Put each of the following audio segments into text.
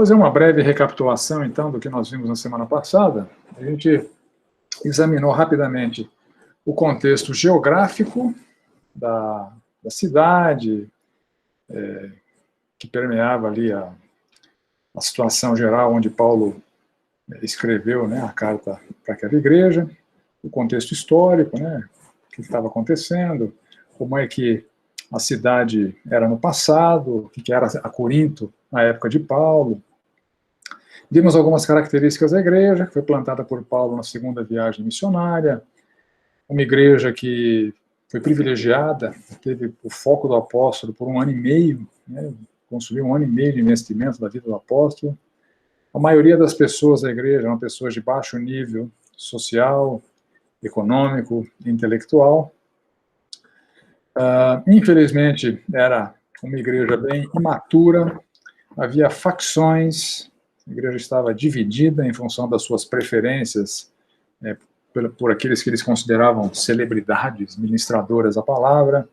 fazer uma breve recapitulação, então, do que nós vimos na semana passada. A gente examinou rapidamente o contexto geográfico da cidade, que permeava ali a situação geral onde Paulo escreveu, né, a carta para aquela igreja, o contexto histórico, né, o que estava acontecendo, como é que a cidade era no passado, o que era a Corinto na época de Paulo. Vimos algumas características da igreja, que foi plantada por Paulo na segunda viagem missionária, uma igreja que foi privilegiada, teve o foco do apóstolo por 1 ano e meio, né, consumiu 1 ano e meio de investimento da vida do apóstolo. A maioria das pessoas da igreja eram pessoas de baixo nível social, econômico, intelectual. Infelizmente, era uma igreja bem imatura, havia facções, a igreja estava dividida em função das suas preferências por aqueles que eles consideravam celebridades, ministradoras da palavra.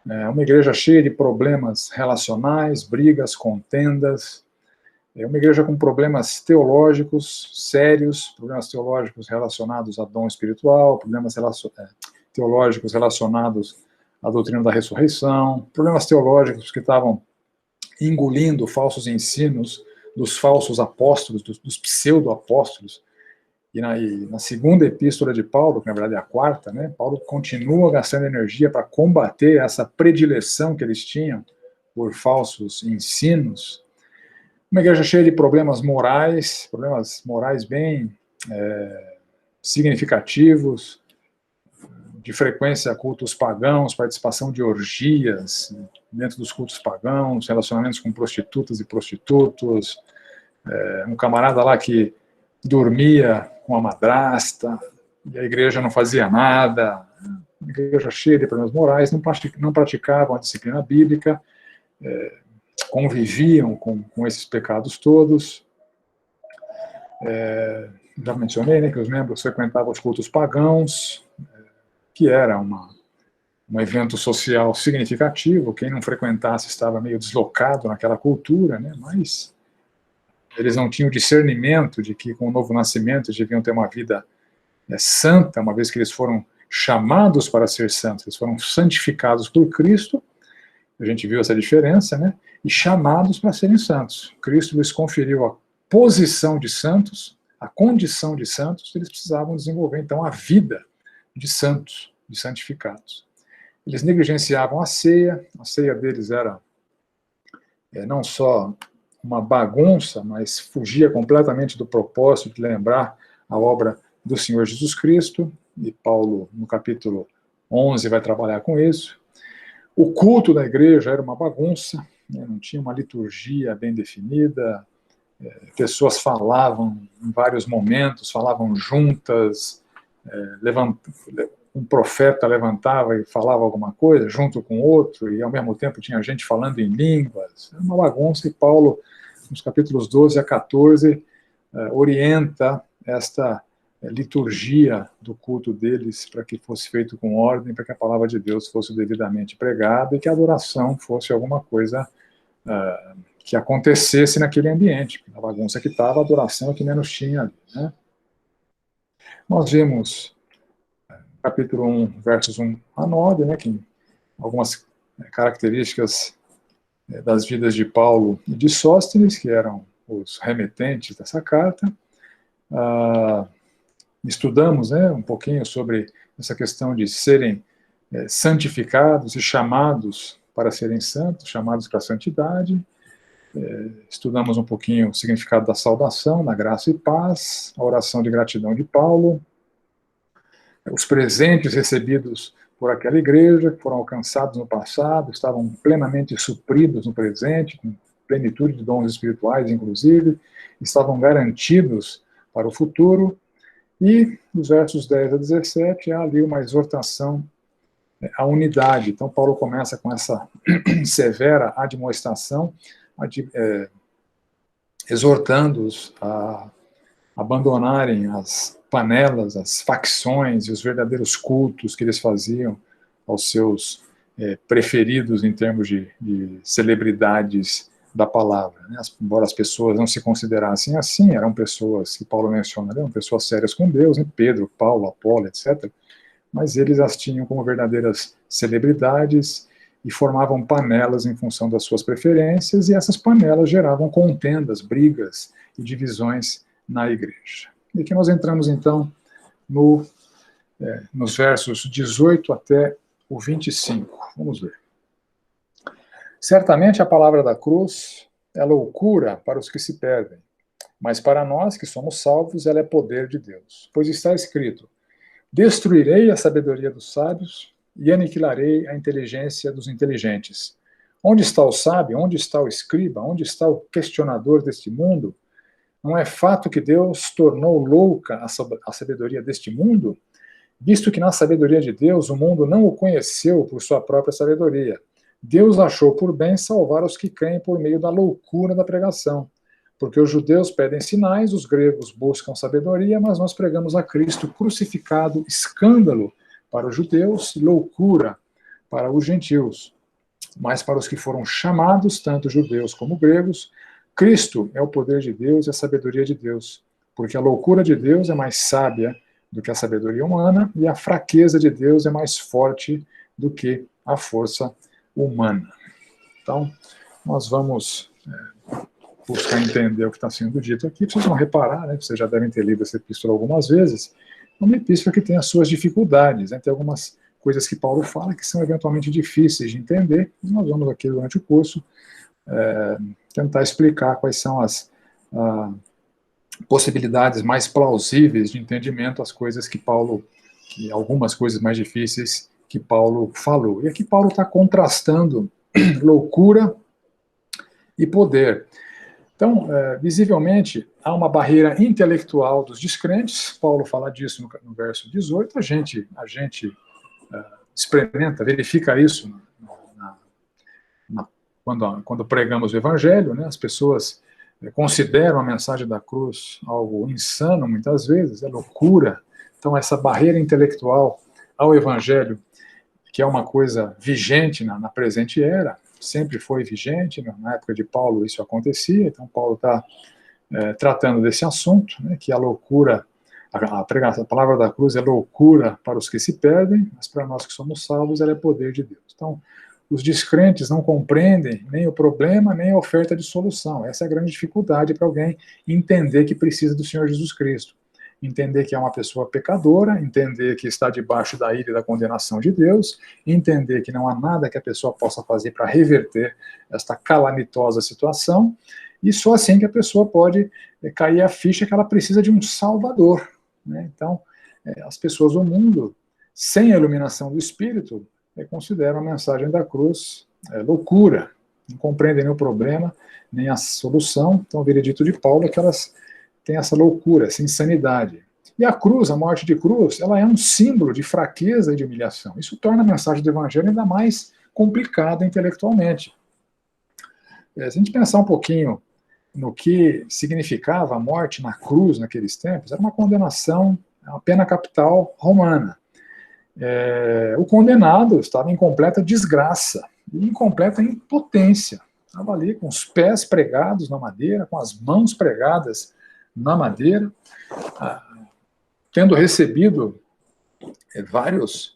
Uma igreja cheia de problemas relacionais, brigas, contendas. Uma igreja com problemas teológicos sérios, problemas teológicos relacionados a dom espiritual, problemas teológicos relacionados à doutrina da ressurreição, problemas teológicos que estavam engolindo falsos ensinos dos falsos apóstolos, dos pseudo-apóstolos. E na segunda epístola de Paulo, que na verdade é a quarta, né, Paulo continua gastando energia para combater essa predileção que eles tinham por falsos ensinos. Uma igreja cheia de problemas morais bem significativos, de frequência a cultos pagãos, participação de orgias dentro dos cultos pagãos, relacionamentos com prostitutas e prostitutos, um camarada lá que dormia com a madrasta, e a igreja não fazia nada, uma igreja cheia de problemas morais, não praticavam a disciplina bíblica, conviviam com esses pecados todos. Já mencionei, né, que os membros frequentavam os cultos pagãos, que era um evento social significativo. Quem não frequentasse estava meio deslocado naquela cultura, né, mas eles não tinham discernimento de que com o novo nascimento eles deviam ter uma vida santa, uma vez que eles foram chamados para ser santos, eles foram santificados por Cristo, a gente viu essa diferença, né, e chamados para serem santos. Cristo lhes conferiu a posição de santos, a condição de santos, eles precisavam desenvolver então a vida de santos, de santificados. Eles negligenciavam a ceia deles era não só uma bagunça, mas fugia completamente do propósito de lembrar a obra do Senhor Jesus Cristo, e Paulo, no capítulo 11, vai trabalhar com isso. O culto da igreja era uma bagunça, né, não tinha uma liturgia bem definida, pessoas falavam em vários momentos, falavam juntas, um profeta levantava e falava alguma coisa junto com outro, e ao mesmo tempo tinha gente falando em línguas. Era uma bagunça, e Paulo, nos capítulos 12 a 14, orienta esta liturgia do culto deles para que fosse feito com ordem, para que a palavra de Deus fosse devidamente pregada e que a adoração fosse alguma coisa que acontecesse naquele ambiente. Na bagunça que estava, a adoração é que menos tinha ali, né? Nós vimos capítulo 1, versos 1 a 9, né, que algumas características das vidas de Paulo e de Sóstenes, que eram os remetentes dessa carta. Estudamos, né, um pouquinho sobre essa questão de serem santificados e chamados para serem santos, chamados para a santidade. Estudamos um pouquinho o significado da saudação, da graça e paz, a oração de gratidão de Paulo, os presentes recebidos por aquela igreja, que foram alcançados no passado, estavam plenamente supridos no presente, com plenitude de dons espirituais, inclusive, estavam garantidos para o futuro. E nos versos 10 a 17 há ali uma exortação à unidade. Então Paulo começa com essa severa admoestação, exortando-os a abandonarem as panelas, as facções e os verdadeiros cultos que eles faziam aos seus preferidos em termos de celebridades da palavra, né? Embora as pessoas não se considerassem assim, eram pessoas que Paulo menciona, eram pessoas sérias com Deus, né? Pedro, Paulo, Apolo, etc., mas eles as tinham como verdadeiras celebridades e formavam panelas em função das suas preferências, e essas panelas geravam contendas, brigas e divisões na igreja. E aqui nós entramos, então, nos versos 18 até o 25. Vamos ver. Certamente a palavra da cruz é loucura para os que se perdem, mas para nós que somos salvos, ela é poder de Deus. Pois está escrito: destruirei a sabedoria dos sábios e aniquilarei a inteligência dos inteligentes. Onde está o sábio? Onde está o escriba? Onde está o questionador deste mundo? Não é fato que Deus tornou louca a sabedoria deste mundo? Visto que na sabedoria de Deus o mundo não o conheceu por sua própria sabedoria. Deus achou por bem salvar os que creem por meio da loucura da pregação. Porque os judeus pedem sinais, os gregos buscam sabedoria, mas nós pregamos a Cristo crucificado, escândalo para os judeus, loucura para os gentios. Mas para os que foram chamados, tanto judeus como gregos, Cristo é o poder de Deus e a sabedoria de Deus. Porque a loucura de Deus é mais sábia do que a sabedoria humana, e a fraqueza de Deus é mais forte do que a força humana. Então, nós vamos buscar entender o que está sendo dito aqui. Vocês vão reparar, né, vocês já devem ter lido essa epístola algumas vezes, é uma epístola que tem as suas dificuldades, né, tem algumas coisas que Paulo fala que são eventualmente difíceis de entender, e nós vamos aqui durante o curso tentar explicar quais são as possibilidades mais plausíveis de entendimento às coisas que algumas coisas mais difíceis que Paulo falou. E aqui Paulo está contrastando loucura e poder. Então, visivelmente, há uma barreira intelectual dos descrentes. Paulo fala disso no verso 18. A gente experimenta, verifica isso quando pregamos o Evangelho, né? As pessoas consideram a mensagem da cruz algo insano, muitas vezes, é loucura. Então, essa barreira intelectual ao Evangelho, que é uma coisa vigente na presente era, sempre foi vigente, na época de Paulo isso acontecia, então Paulo está tratando desse assunto, né, que a loucura, a palavra da cruz é loucura para os que se perdem, mas para nós que somos salvos ela é poder de Deus. Então, os descrentes não compreendem nem o problema, nem a oferta de solução. Essa é a grande dificuldade para alguém entender que precisa do Senhor Jesus Cristo. Entender que é uma pessoa pecadora, entender que está debaixo da ira e da condenação de Deus, entender que não há nada que a pessoa possa fazer para reverter esta calamitosa situação, e só assim que a pessoa pode cair a ficha que ela precisa de um Salvador, né? Então, as pessoas do mundo, sem a iluminação do Espírito, consideram a mensagem da cruz loucura, não compreendem nem o problema, nem a solução. Então, o veredito de Paulo é que elas têm essa loucura, essa insanidade. E a cruz, a morte de cruz, ela é um símbolo de fraqueza e de humilhação. Isso torna a mensagem do Evangelho ainda mais complicada intelectualmente. Se a gente pensar um pouquinho no que significava a morte na cruz naqueles tempos, era uma condenação, uma pena capital romana. O condenado estava em completa desgraça, em completa impotência. Estava ali com os pés pregados na madeira, com as mãos pregadas na madeira, tendo recebido várias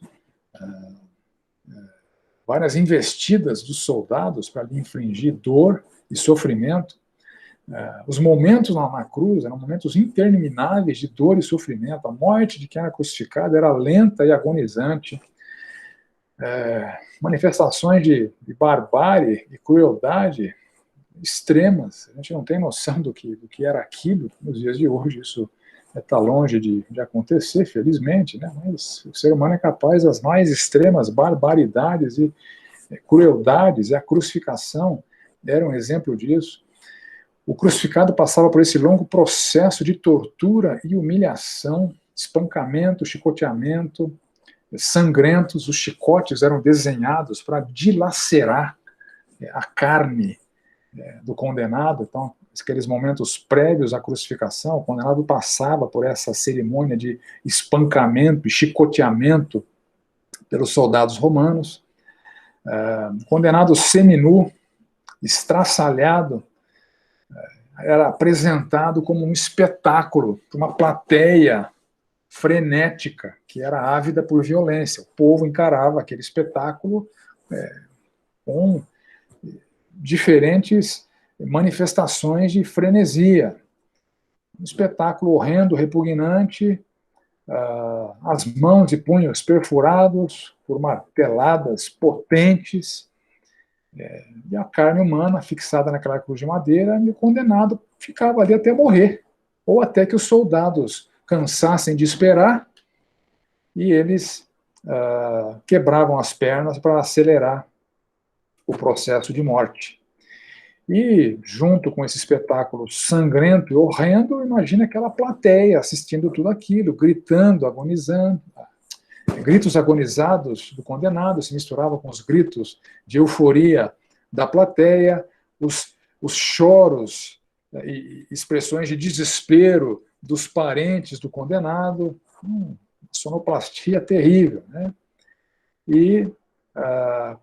investidas dos soldados para lhe infligir dor e sofrimento. Os momentos na cruz eram momentos intermináveis de dor e sofrimento. A morte de quem era crucificado era lenta e agonizante. Manifestações de barbárie e crueldade extremas. A gente não tem noção do que era aquilo nos dias de hoje. Isso está longe de acontecer, felizmente, né? Mas o ser humano é capaz das mais extremas barbaridades e crueldades, e a crucificação era um exemplo disso. O crucificado passava por esse longo processo de tortura e humilhação, espancamento, chicoteamento, sangrentos. Os chicotes eram desenhados para dilacerar a carne do condenado. Então, aqueles momentos prévios à crucificação, o condenado passava por essa cerimônia de espancamento e chicoteamento pelos soldados romanos. Condenado seminu, estraçalhado, era apresentado como um espetáculo para uma plateia frenética, que era ávida por violência. O povo encarava aquele espetáculo com diferentes manifestações de frenesia. Um espetáculo horrendo, repugnante, as mãos e punhos perfurados por marteladas potentes, e a carne humana fixada naquela cruz de madeira, e o condenado ficava ali até morrer, ou até que os soldados cansassem de esperar e eles quebravam as pernas para acelerar o processo de morte. E, junto com esse espetáculo sangrento e horrendo, imagina aquela plateia assistindo tudo aquilo, gritando, agonizando. Gritos agonizados do condenado se misturavam com os gritos de euforia da plateia, os choros e expressões de desespero dos parentes do condenado. Sonoplastia terrível, né? E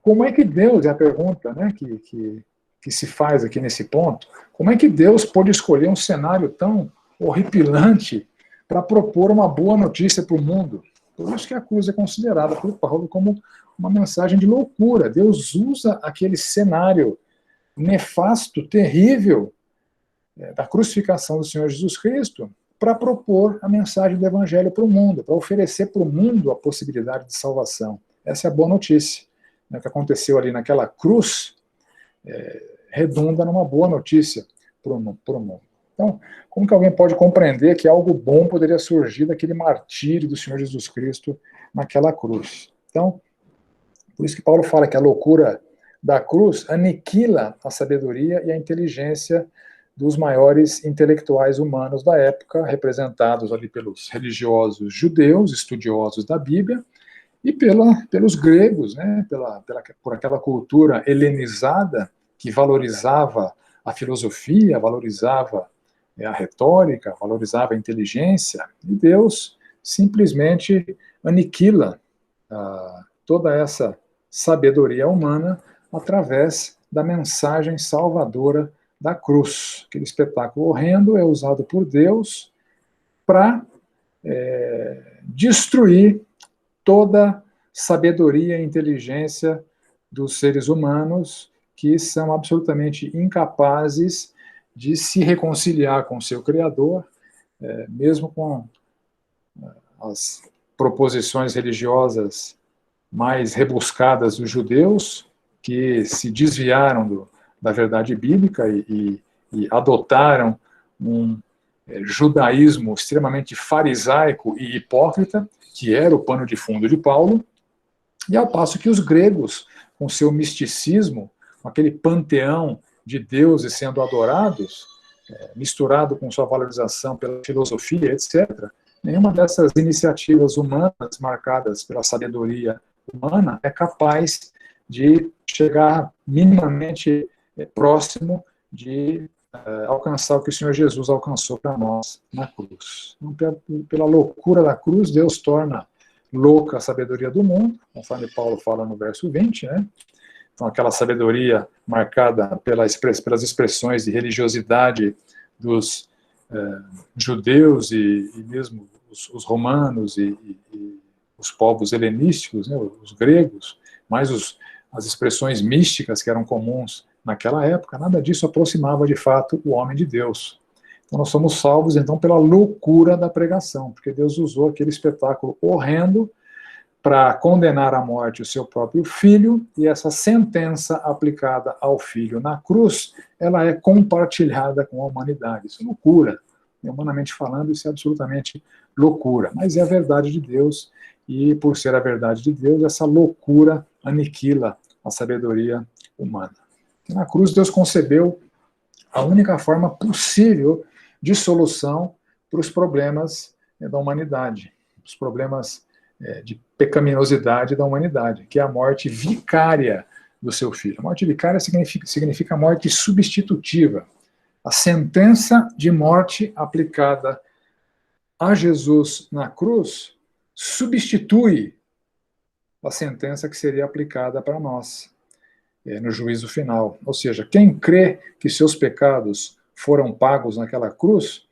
como é que Deus, é a pergunta, né, que se faz aqui nesse ponto, como é que Deus pode escolher um cenário tão horripilante para propor uma boa notícia para o mundo? Por isso que a cruz é considerada por Paulo como uma mensagem de loucura. Deus usa aquele cenário nefasto, terrível, da crucificação do Senhor Jesus Cristo para propor a mensagem do Evangelho para o mundo, para oferecer para o mundo a possibilidade de salvação. Essa é a boa notícia. O que aconteceu ali naquela cruz redunda numa boa notícia para o mundo. Então, como que alguém pode compreender que algo bom poderia surgir daquele martírio do Senhor Jesus Cristo naquela cruz? Então, por isso que Paulo fala que a loucura da cruz aniquila a sabedoria e a inteligência dos maiores intelectuais humanos da época, representados ali pelos religiosos judeus, estudiosos da Bíblia, e pelos gregos, né, por aquela cultura helenizada que valorizava a filosofia, valorizava a retórica, valorizava a inteligência, e Deus simplesmente aniquila toda essa sabedoria humana através da mensagem salvadora da cruz. Aquele espetáculo horrendo é usado por Deus para destruir toda sabedoria e inteligência dos seres humanos que são absolutamente incapazes de se reconciliar com o seu Criador, mesmo com as proposições religiosas mais rebuscadas dos judeus, que se desviaram da verdade bíblica e adotaram um judaísmo extremamente farisaico e hipócrita, que era o pano de fundo de Paulo, e ao passo que os gregos, com seu misticismo, com aquele panteão de deuses sendo adorados, misturado com sua valorização pela filosofia, etc., nenhuma dessas iniciativas humanas marcadas pela sabedoria humana é capaz de chegar minimamente próximo de alcançar o que o Senhor Jesus alcançou para nós na cruz. Então, pela loucura da cruz, Deus torna louca a sabedoria do mundo, conforme Paulo fala no verso 20, né? Então, aquela sabedoria marcada pelas expressões de religiosidade dos judeus e mesmo os romanos e os povos helenísticos, né, os gregos, mais as expressões místicas que eram comuns naquela época, nada disso aproximava de fato o homem de Deus. Então nós somos salvos então pela loucura da pregação, porque Deus usou aquele espetáculo horrendo para condenar à morte o seu próprio filho, e essa sentença aplicada ao filho na cruz, ela é compartilhada com a humanidade. Isso é loucura. Humanamente falando, isso é absolutamente loucura. Mas é a verdade de Deus, e por ser a verdade de Deus, essa loucura aniquila a sabedoria humana. Na cruz, Deus concebeu a única forma possível de solução para os problemas da humanidade, os problemas de pecaminosidade da humanidade, que é a morte vicária do seu filho. A morte vicária significa morte substitutiva. A sentença de morte aplicada a Jesus na cruz substitui a sentença que seria aplicada para nós. no juízo final. Ou seja, quem crê que seus pecados foram pagos naquela cruz,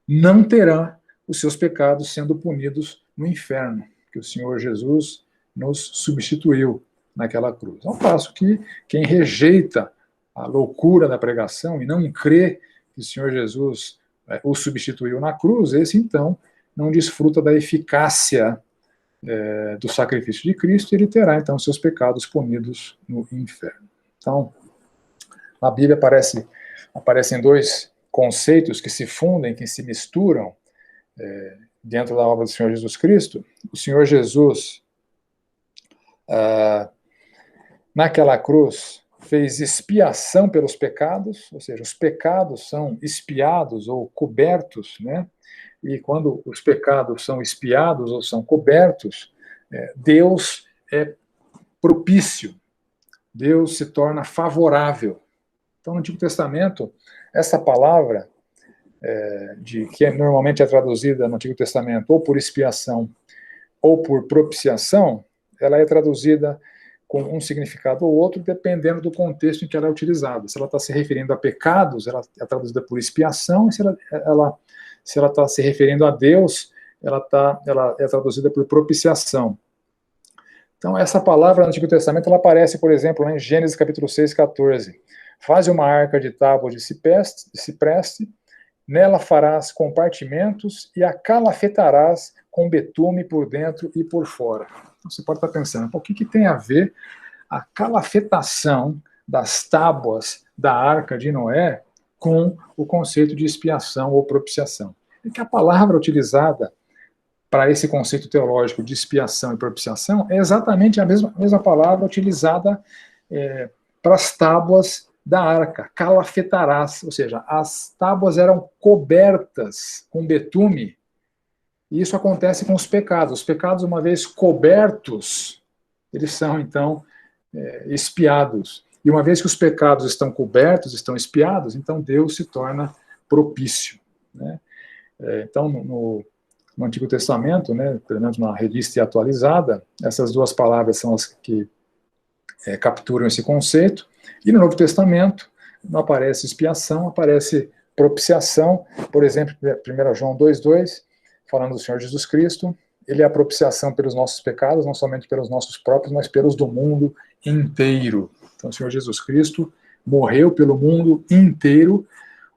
não terá os seus pecados sendo punidos no inferno, que o Senhor Jesus nos substituiu naquela cruz. Ao passo que quem rejeita a loucura da pregação e não crê que o Senhor Jesus o substituiu na cruz, esse então não desfruta da eficácia do sacrifício de Cristo, e ele terá então seus pecados punidos no inferno. Então, na Bíblia aparecem dois conceitos que se fundem, que se misturam dentro da obra do Senhor Jesus Cristo. O Senhor Jesus, naquela cruz, fez expiação pelos pecados, ou seja, os pecados são expiados ou cobertos, né? E quando os pecados são expiados ou são cobertos, Deus é propício, Deus se torna favorável. Então, no Antigo Testamento, essa palavra, que normalmente é traduzida no Antigo Testamento ou por expiação ou por propiciação, ela é traduzida com um significado ou outro, dependendo do contexto em que ela é utilizada. Se ela está se referindo a pecados, ela é traduzida por expiação, e se ela está se referindo a Deus, ela é traduzida por propiciação. Então, essa palavra no Antigo Testamento, ela aparece, por exemplo, em Gênesis capítulo 6, 14. Faze uma arca de tábuas de cipreste, nela farás compartimentos e a calafetarás com betume por dentro e por fora. Então, você pode estar pensando, o que tem a ver a calafetação das tábuas da arca de Noé com o conceito de expiação ou propiciação? É que a palavra utilizada para esse conceito teológico de expiação e propiciação é exatamente a mesma palavra utilizada para as tábuas da arca, calafetarás, ou seja, as tábuas eram cobertas com betume, e isso acontece com os pecados. Os pecados, uma vez cobertos, eles são, então, expiados. E uma vez que os pecados estão cobertos, estão expiados, então Deus se torna propício, né? Então, no Antigo Testamento, né, pelo menos na revista atualizada, essas duas palavras são as que capturam esse conceito. E no Novo Testamento não aparece expiação, aparece propiciação. Por exemplo, 1 João 2,2, falando do Senhor Jesus Cristo, ele é a propiciação pelos nossos pecados, não somente pelos nossos próprios, mas pelos do mundo inteiro. Então, o Senhor Jesus Cristo morreu pelo mundo inteiro.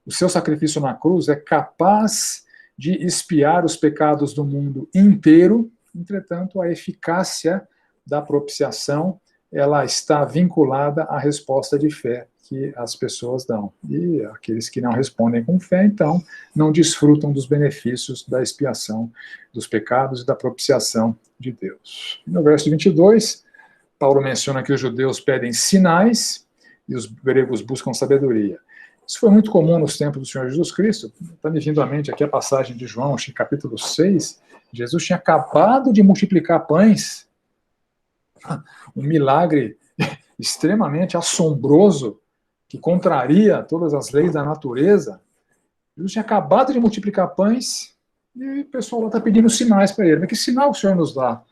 O seu sacrifício na cruz é capaz de expiar os pecados do mundo inteiro. Entretanto, a eficácia da propiciação, ela está vinculada à resposta de fé que as pessoas dão. E aqueles que não respondem com fé, então, não desfrutam dos benefícios da expiação dos pecados e da propiciação de Deus. No verso 22, Paulo menciona que os judeus pedem sinais e os gregos buscam sabedoria. Isso foi muito comum nos tempos do Senhor Jesus Cristo. Está me vindo à mente aqui a passagem de João, capítulo 6. Jesus tinha acabado de multiplicar pães, um milagre extremamente assombroso, que contraria todas as leis da natureza. Jesus tinha acabado de multiplicar pães e o pessoal lá está pedindo sinais para ele. Mas que sinal o Senhor nos dá?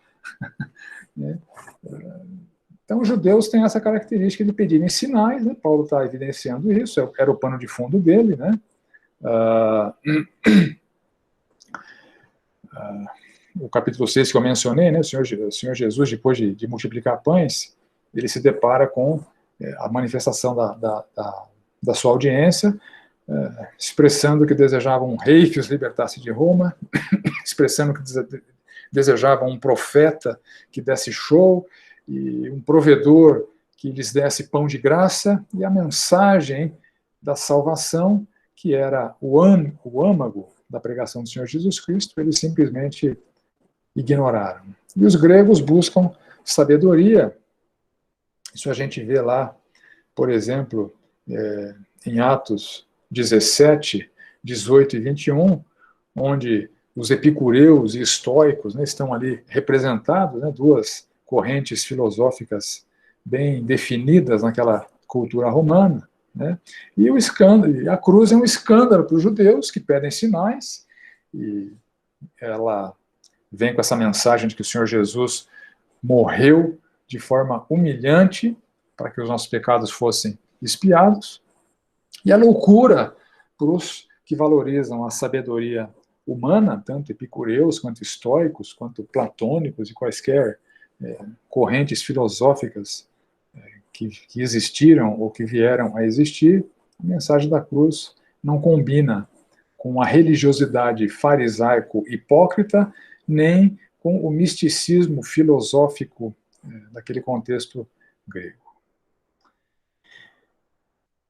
Então, os judeus têm essa característica de pedirem sinais, né? Paulo está evidenciando isso, era o pano de fundo dele, né? O capítulo 6 que eu mencionei, né? O Senhor Jesus, depois de multiplicar pães, ele se depara com a manifestação da sua audiência, expressando que desejavam um rei que os libertasse de Roma, expressando que desejavam um profeta que desse show, e um provedor que lhes desse pão de graça, e a mensagem da salvação, que era o âmago da pregação do Senhor Jesus Cristo, eles simplesmente ignoraram. E os gregos buscam sabedoria. Isso a gente vê lá, por exemplo, em Atos 17, 18 e 21, onde os epicureus e estoicos, né, estão ali representados, né, duas correntes filosóficas bem definidas naquela cultura romana, né? E o escândalo, a cruz é um escândalo para os judeus que pedem sinais, e ela vem com essa mensagem de que o Senhor Jesus morreu de forma humilhante, para que os nossos pecados fossem expiados, e a loucura para os que valorizam a sabedoria humana, tanto epicureus, quanto estoicos, quanto platônicos e quaisquer correntes filosóficas que existiram ou que vieram a existir. A mensagem da cruz não combina com a religiosidade farisaico-hipócrita, nem com o misticismo filosófico daquele contexto grego.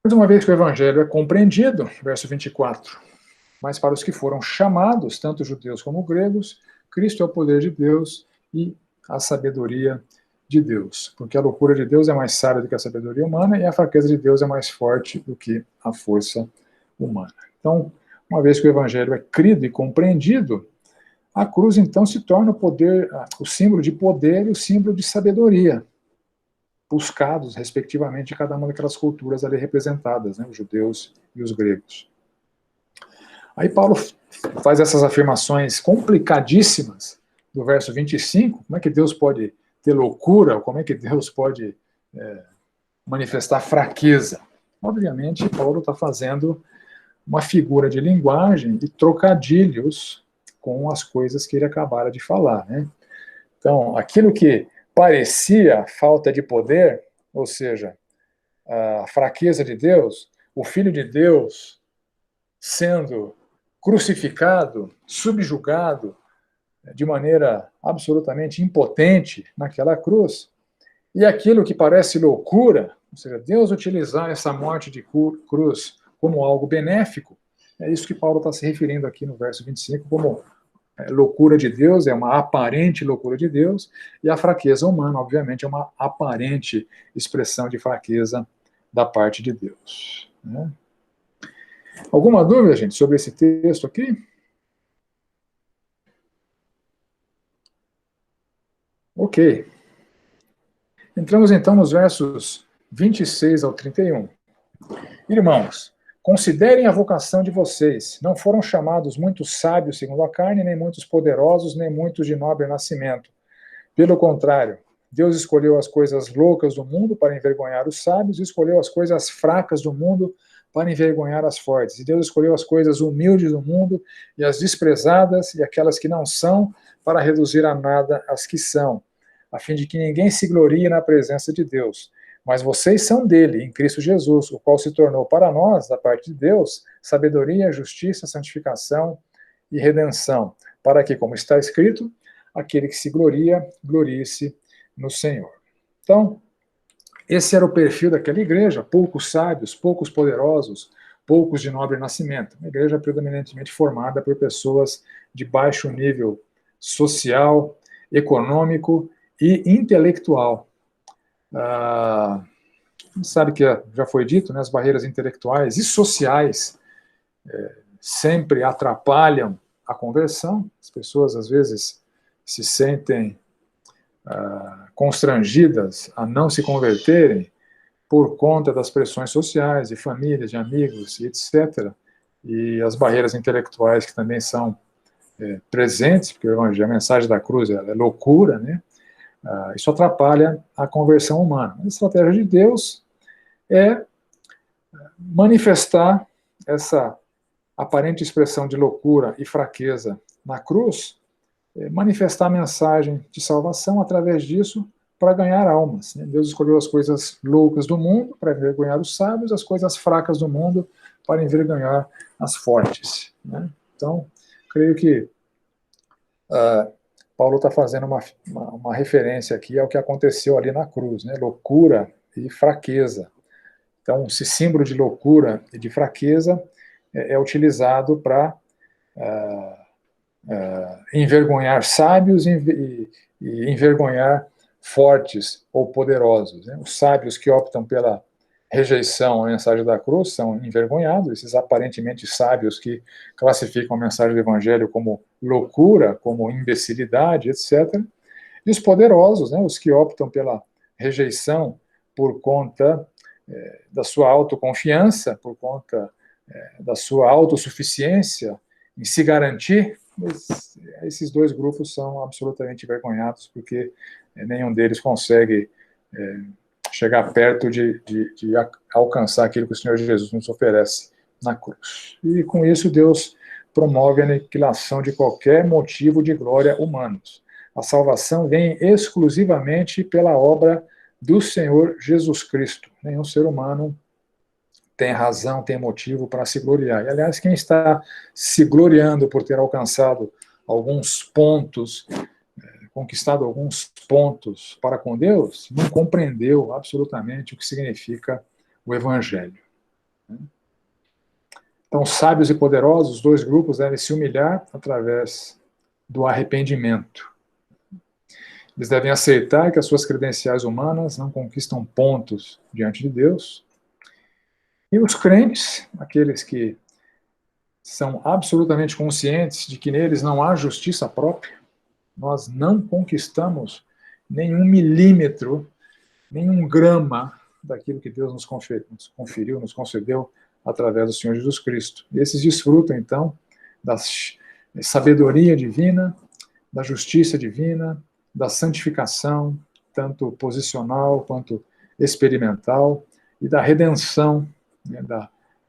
Mas uma vez que o evangelho é compreendido, verso 24, mas para os que foram chamados, tanto judeus como gregos, Cristo é o poder de Deus e a sabedoria de Deus, porque a loucura de Deus é mais sábia do que a sabedoria humana e a fraqueza de Deus é mais forte do que a força humana. Então, uma vez que o evangelho é crido e compreendido, a cruz então se torna o símbolo de poder e o símbolo de sabedoria, buscados, respectivamente, de cada uma daquelas culturas ali representadas, né, os judeus e os gregos. Aí Paulo faz essas afirmações complicadíssimas do verso 25, como é que Deus pode ter loucura, como é que Deus pode manifestar fraqueza? Obviamente, Paulo está fazendo uma figura de linguagem e trocadilhos com as coisas que ele acabara de falar, né? Então, aquilo que parecia falta de poder, ou seja, a fraqueza de Deus, o Filho de Deus sendo crucificado, subjugado de maneira absolutamente impotente naquela cruz, e aquilo que parece loucura, ou seja, Deus utilizar essa morte de cruz como algo benéfico, é isso que Paulo está se referindo aqui no verso 25 como loucura de Deus, é uma aparente loucura de Deus, e a fraqueza humana, obviamente, é uma aparente expressão de fraqueza da parte de Deus. Né? Alguma dúvida, gente, sobre esse texto aqui? Ok. Entramos então nos versos 26 ao 31. Irmãos, considerem a vocação de vocês. Não foram chamados muitos sábios segundo a carne, nem muitos poderosos, nem muitos de nobre nascimento. Pelo contrário, Deus escolheu as coisas loucas do mundo para envergonhar os sábios, e escolheu as coisas fracas do mundo para envergonhar as fortes. E Deus escolheu as coisas humildes do mundo e as desprezadas e aquelas que não são, para reduzir a nada as que são, a fim de que ninguém se glorie na presença de Deus. Mas vocês são dele, em Cristo Jesus, o qual se tornou para nós, da parte de Deus, sabedoria, justiça, santificação e redenção, para que, como está escrito, aquele que se gloria, glorie-se no Senhor. Então, esse era o perfil daquela igreja, poucos sábios, poucos poderosos, poucos de nobre nascimento. Uma igreja predominantemente formada por pessoas de baixo nível social, econômico e intelectual. A gente sabe que já foi dito, né, as barreiras intelectuais e sociais sempre atrapalham a conversão. As pessoas, às vezes, se sentem constrangidas a não se converterem por conta das pressões sociais, de família, de amigos, etc. E as barreiras intelectuais que também são presentes, porque a mensagem da cruz é loucura, né? Isso atrapalha a conversão humana. A estratégia de Deus é manifestar essa aparente expressão de loucura e fraqueza na cruz, manifestar a mensagem de salvação através disso para ganhar almas. Né? Deus escolheu as coisas loucas do mundo para envergonhar os sábios, as coisas fracas do mundo para envergonhar as fortes. Né? Então, creio que Paulo está fazendo uma referência aqui ao que aconteceu ali na cruz, né? Loucura e fraqueza. Então, esse símbolo de loucura e de fraqueza é utilizado para envergonhar sábios e envergonhar fortes ou poderosos. Né? Os sábios que optam pela rejeição à mensagem da cruz são envergonhados, esses aparentemente sábios que classificam a mensagem do evangelho como loucura, como imbecilidade, etc. E os poderosos, né, os que optam pela rejeição por conta da sua autoconfiança, por conta da sua autossuficiência em se garantir, esses dois grupos são absolutamente envergonhados, porque nenhum deles consegue chegar perto de alcançar aquilo que o Senhor Jesus nos oferece na cruz. E com isso Deus promove a aniquilação de qualquer motivo de glória humanos. A salvação vem exclusivamente pela obra do Senhor Jesus Cristo. Nenhum ser humano tem razão, tem motivo para se gloriar. E, aliás, quem está se gloriando por ter alcançado alguns pontos, conquistado alguns pontos para com Deus, não compreendeu absolutamente o que significa o Evangelho. Então, sábios e poderosos, os dois grupos devem se humilhar através do arrependimento. Eles devem aceitar que as suas credenciais humanas não conquistam pontos diante de Deus. E os crentes, aqueles que são absolutamente conscientes de que neles não há justiça própria, nós não conquistamos nenhum milímetro, nenhum grama daquilo que Deus nos conferiu, nos concedeu através do Senhor Jesus Cristo. E esses desfrutam, então, da sabedoria divina, da justiça divina, da santificação, tanto posicional quanto experimental, e da redenção, né,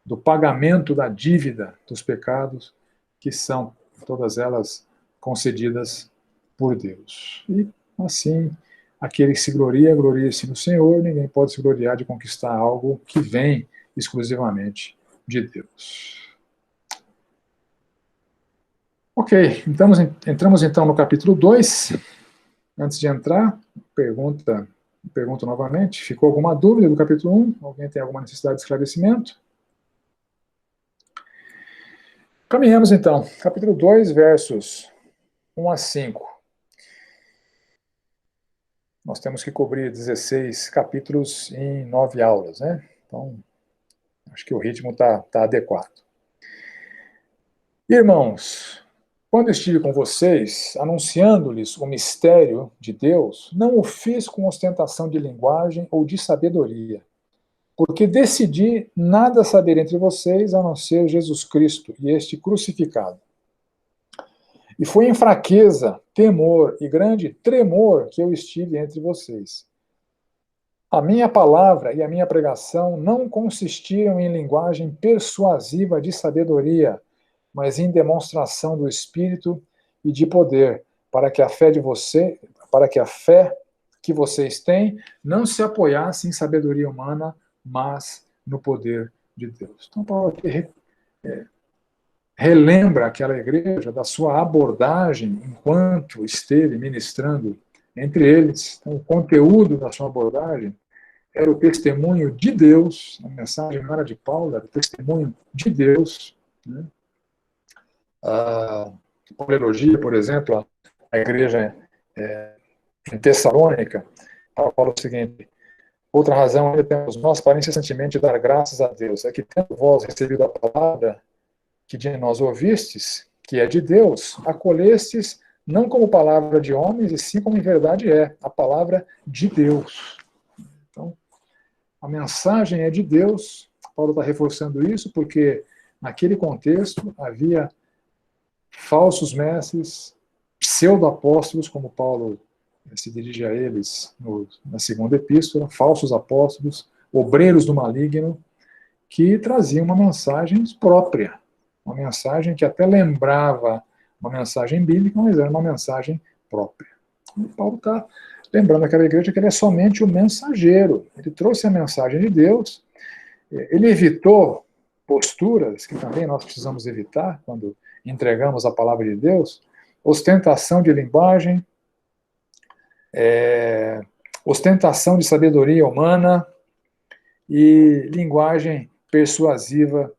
do pagamento da dívida dos pecados, que são todas elas concedidas por Deus. E, assim, aquele que se gloria, gloria-se no Senhor, ninguém pode se gloriar de conquistar algo que vem exclusivamente de Deus. Ok, entramos então no capítulo 2. Antes de entrar, pergunto novamente, ficou alguma dúvida do capítulo 1? Alguém tem alguma necessidade de esclarecimento? Caminhamos então, capítulo 2, versos 1 a 5. Nós temos que cobrir 16 capítulos em 9 aulas, né? Então, acho que o ritmo está adequado. Irmãos, quando estive com vocês, anunciando-lhes o mistério de Deus, não o fiz com ostentação de linguagem ou de sabedoria, porque decidi nada saber entre vocês a não ser Jesus Cristo e este crucificado. E foi em fraqueza, temor e grande tremor que eu estive entre vocês. A minha palavra e a minha pregação não consistiram em linguagem persuasiva de sabedoria, mas em demonstração do Espírito e de poder, para que a fé que vocês têm não se apoiasse em sabedoria humana, mas no poder de Deus. Então, Paulo aqui relembra aquela igreja da sua abordagem enquanto esteve ministrando entre eles. Então, o conteúdo da sua abordagem era o testemunho de Deus, a mensagem não era de Paulo, era o testemunho de Deus, né? Paulo elogia, por exemplo, a igreja em Tessalônica. Paulo fala o seguinte: outra razão ainda temos nós para incessantemente dar graças a Deus, é que tendo vós recebido a palavra que de nós ouvistes, que é de Deus, acolhestes não como palavra de homens, e sim como em verdade é, a palavra de Deus. Então, a mensagem é de Deus. Paulo está reforçando isso porque naquele contexto havia falsos mestres, pseudo-apóstolos, como Paulo se dirige a eles na segunda epístola, falsos apóstolos, obreiros do maligno, que traziam uma mensagem própria, uma mensagem que até lembrava uma mensagem bíblica, mas era uma mensagem própria. E Paulo está lembrando aquela igreja que ele é somente o mensageiro. Ele trouxe a mensagem de Deus, ele evitou posturas que também nós precisamos evitar quando entregamos a palavra de Deus, ostentação de linguagem, ostentação de sabedoria humana e linguagem persuasiva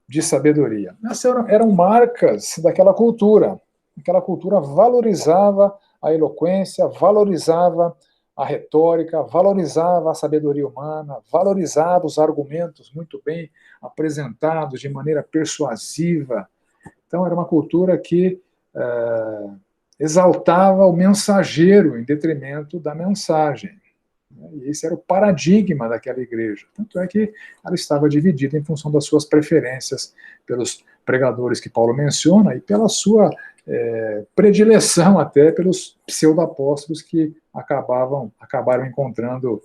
de sabedoria. Essas eram marcas daquela cultura. Aquela cultura valorizava a eloquência, valorizava a retórica, valorizava a sabedoria humana, valorizava os argumentos muito bem apresentados de maneira persuasiva. Então, era uma cultura que exaltava o mensageiro em detrimento da mensagem. E esse era o paradigma daquela igreja. Tanto é que ela estava dividida em função das suas preferências pelos pregadores que Paulo menciona e pela sua predileção até pelos pseudo-apóstolos que acabaram encontrando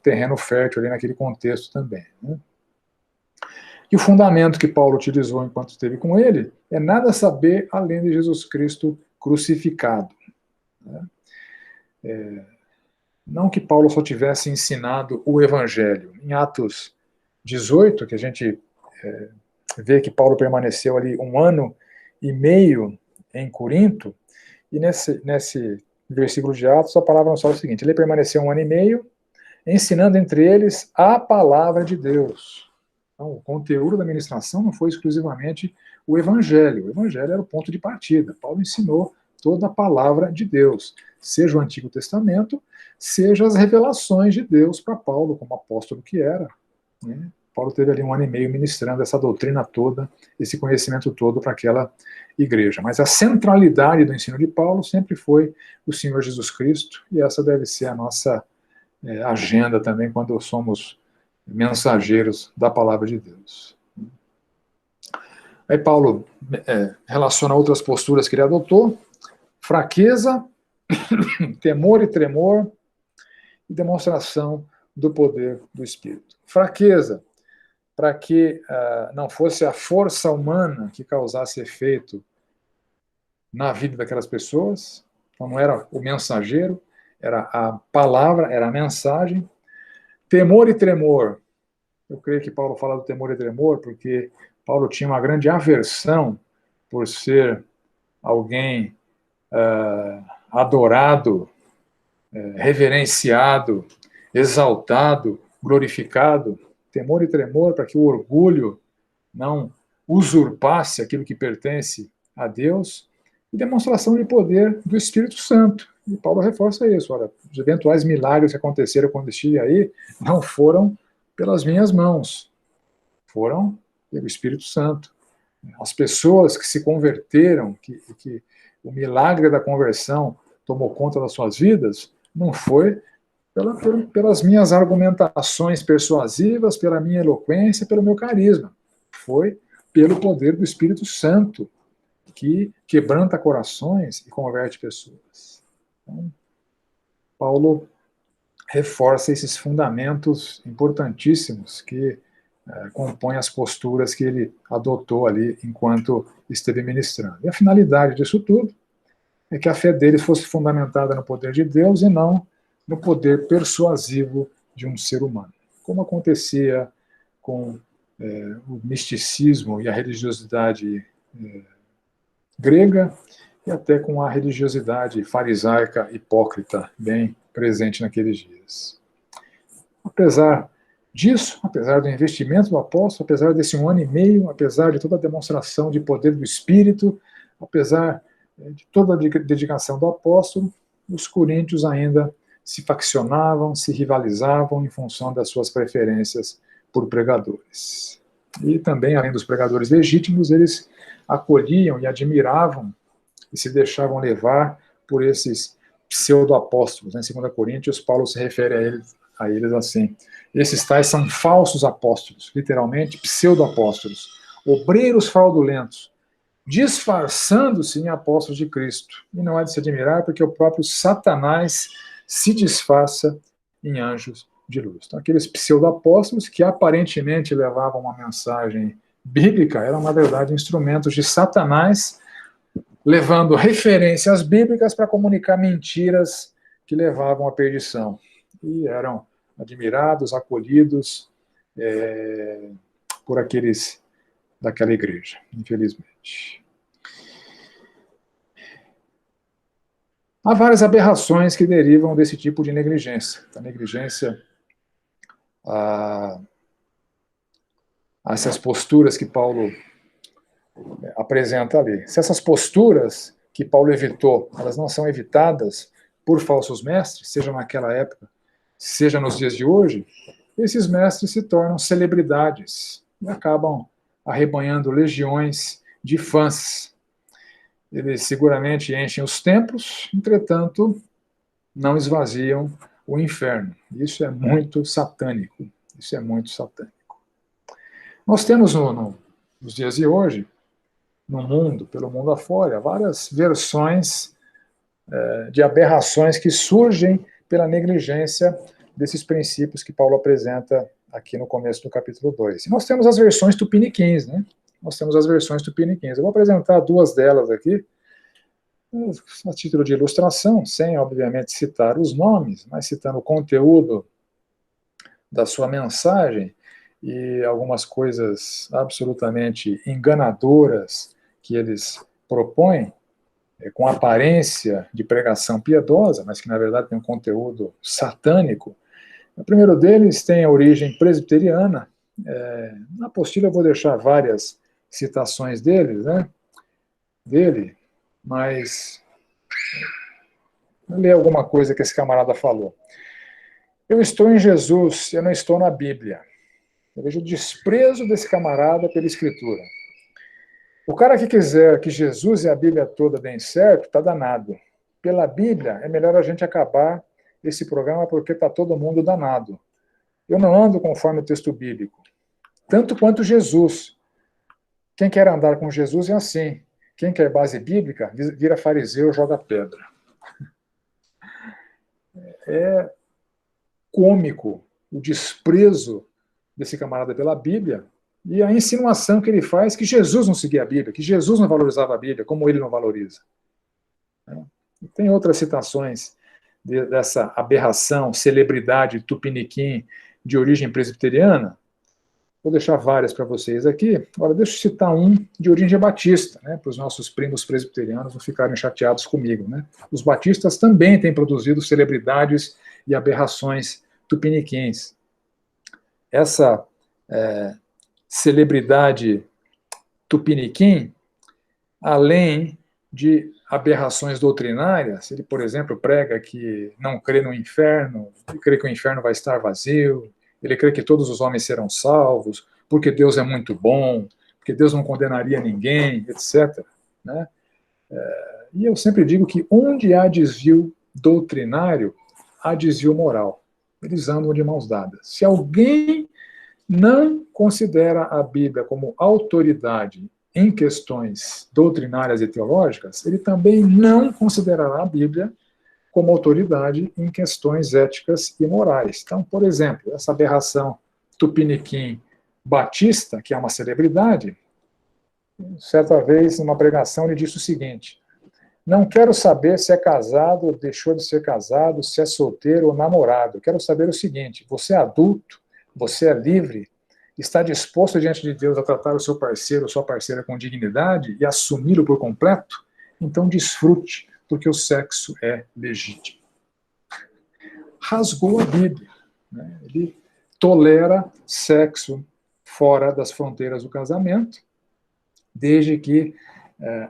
terreno fértil ali naquele contexto também, né? E o fundamento que Paulo utilizou enquanto esteve com ele é nada saber além de Jesus Cristo crucificado, né? Não que Paulo só tivesse ensinado o Evangelho. Em Atos 18, que a gente vê que Paulo permaneceu ali 1 ano e meio em Corinto, e nesse versículo de Atos, a palavra nos fala o seguinte: ele permaneceu 1 ano e meio, ensinando entre eles a palavra de Deus. Então, o conteúdo da ministração não foi exclusivamente o Evangelho. O Evangelho era o ponto de partida. Paulo ensinou toda a palavra de Deus, seja o Antigo Testamento, seja as revelações de Deus para Paulo, como apóstolo que era, né? Paulo teve ali 1 ano e meio ministrando essa doutrina toda, esse conhecimento todo para aquela igreja. Mas a centralidade do ensino de Paulo sempre foi o Senhor Jesus Cristo, e essa deve ser a nossa agenda também quando somos mensageiros da palavra de Deus. Aí Paulo relaciona outras posturas que ele adotou: fraqueza, temor e tremor, e demonstração do poder do Espírito. Fraqueza, para que não fosse a força humana que causasse efeito na vida daquelas pessoas. Então não era o mensageiro, era a palavra, era a mensagem. Temor e tremor. Eu creio que Paulo fala do temor e tremor porque Paulo tinha uma grande aversão por ser alguém adorado, reverenciado, exaltado, glorificado. Temor e tremor para que o orgulho não usurpasse aquilo que pertence a Deus, e demonstração de poder do Espírito Santo. E Paulo reforça isso: olha, os eventuais milagres que aconteceram quando estive aí não foram pelas minhas mãos, foram pelo Espírito Santo. As pessoas que se converteram, que o milagre da conversão tomou conta das suas vidas, não foi pelas minhas argumentações persuasivas, pela minha eloquência, pelo meu carisma. Foi pelo poder do Espírito Santo, que quebranta corações e converte pessoas. Então, Paulo reforça esses fundamentos importantíssimos que compõem as posturas que ele adotou ali enquanto esteve ministrando. E a finalidade disso tudo é que a fé dele fosse fundamentada no poder de Deus e não no poder persuasivo de um ser humano, como acontecia com o misticismo e a religiosidade grega, e até com a religiosidade farisaica hipócrita bem presente naqueles dias. Apesar disso, apesar do investimento do apóstolo, apesar desse 1 ano e meio, apesar de toda a demonstração de poder do Espírito, apesar de toda a dedicação do apóstolo, os coríntios ainda se faccionavam, se rivalizavam em função das suas preferências por pregadores. E também, além dos pregadores legítimos, eles acolhiam e admiravam e se deixavam levar por esses pseudo-apóstolos. Em 2 Coríntios, Paulo se refere a eles assim: esses tais são falsos apóstolos, literalmente pseudo-apóstolos, obreiros fraudulentos, disfarçando-se em apóstolos de Cristo. E não é de se admirar, porque o próprio Satanás se disfarça em anjos de luz. Então, aqueles pseudo-apóstolos que aparentemente levavam uma mensagem bíblica eram, na verdade, instrumentos de Satanás, levando referências bíblicas para comunicar mentiras que levavam à perdição. E eram admirados, acolhidos por aqueles daquela igreja, infelizmente. Há várias aberrações que derivam desse tipo de negligência. A negligência a essas posturas que Paulo apresenta ali. Se essas posturas que Paulo evitou, elas não são evitadas por falsos mestres, seja naquela época, seja nos dias de hoje, esses mestres se tornam celebridades e acabam arrebanhando legiões de fãs. Eles seguramente enchem os templos, entretanto, não esvaziam o inferno. Isso é muito satânico. Isso é muito satânico. Nós temos nos dias de hoje, no mundo, pelo mundo afora, várias versões de aberrações que surgem pela negligência desses princípios que Paulo apresenta aqui no começo do capítulo 2. E nós temos as versões tupiniquins, né? Nós temos as versões tupiniquins. Eu vou apresentar duas delas aqui, a título de ilustração, sem, obviamente, citar os nomes, mas citando o conteúdo da sua mensagem e algumas coisas absolutamente enganadoras que eles propõem, com aparência de pregação piedosa, mas que, na verdade, tem um conteúdo satânico. O primeiro deles tem a origem presbiteriana. Na apostila eu vou deixar várias citações dele, mas vou ler alguma coisa que esse camarada falou. Eu estou em Jesus, eu não estou na Bíblia. Eu vejo o desprezo desse camarada pela Escritura. O cara que quiser que Jesus e a Bíblia toda deem certo, está danado. Pela Bíblia, é melhor a gente acabar esse programa porque está todo mundo danado. Eu não ando conforme o texto bíblico. Tanto quanto Jesus. Quem quer andar com Jesus é assim. Quem quer base bíblica, vira fariseu, joga pedra. É cômico o desprezo desse camarada pela Bíblia e a insinuação que ele faz que Jesus não seguia a Bíblia, que Jesus não valorizava a Bíblia, como ele não valoriza. Tem outras citações dessa aberração, celebridade tupiniquim de origem presbiteriana. Vou deixar várias para vocês aqui. Agora, deixa eu citar um de origem batista, para os nossos primos presbiterianos não ficarem chateados comigo. Os batistas também têm produzido celebridades e aberrações tupiniquins. Essa celebridade tupiniquim, além de aberrações doutrinárias, ele, por exemplo, prega que não crê no inferno, ele crê que o inferno vai estar vazio, ele crê que todos os homens serão salvos, porque Deus é muito bom, porque Deus não condenaria ninguém, etc. E eu sempre digo que onde há desvio doutrinário, há desvio moral. Eles andam de mãos dadas. Se alguém não considera a Bíblia como autoridade em questões doutrinárias e teológicas, ele também não considerará a Bíblia como autoridade em questões éticas e morais. Então, por exemplo, essa aberração tupiniquim batista, que é uma celebridade, certa vez, numa pregação, ele disse o seguinte: não quero saber se é casado ou deixou de ser casado, se é solteiro ou namorado. Quero saber o seguinte: você é adulto, você é livre, está disposto diante de Deus a tratar o seu parceiro ou sua parceira com dignidade e assumi-lo por completo? Então desfrute, porque o sexo é legítimo. Rasgou a Bíblia. Ele tolera sexo fora das fronteiras do casamento, desde que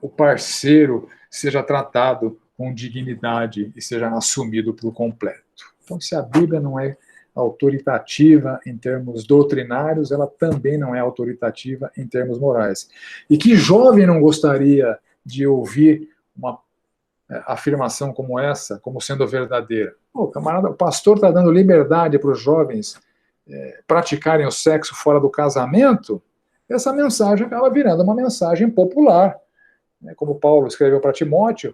o parceiro seja tratado com dignidade e seja assumido por completo. Então, se a Bíblia não é autoritativa em termos doutrinários, ela também não é autoritativa em termos morais. E que jovem não gostaria de ouvir uma afirmação como essa, como sendo verdadeira? Pô, camarada, o pastor está dando liberdade para os jovens praticarem o sexo fora do casamento? Essa mensagem acaba virando uma mensagem popular. Como Paulo escreveu para Timóteo,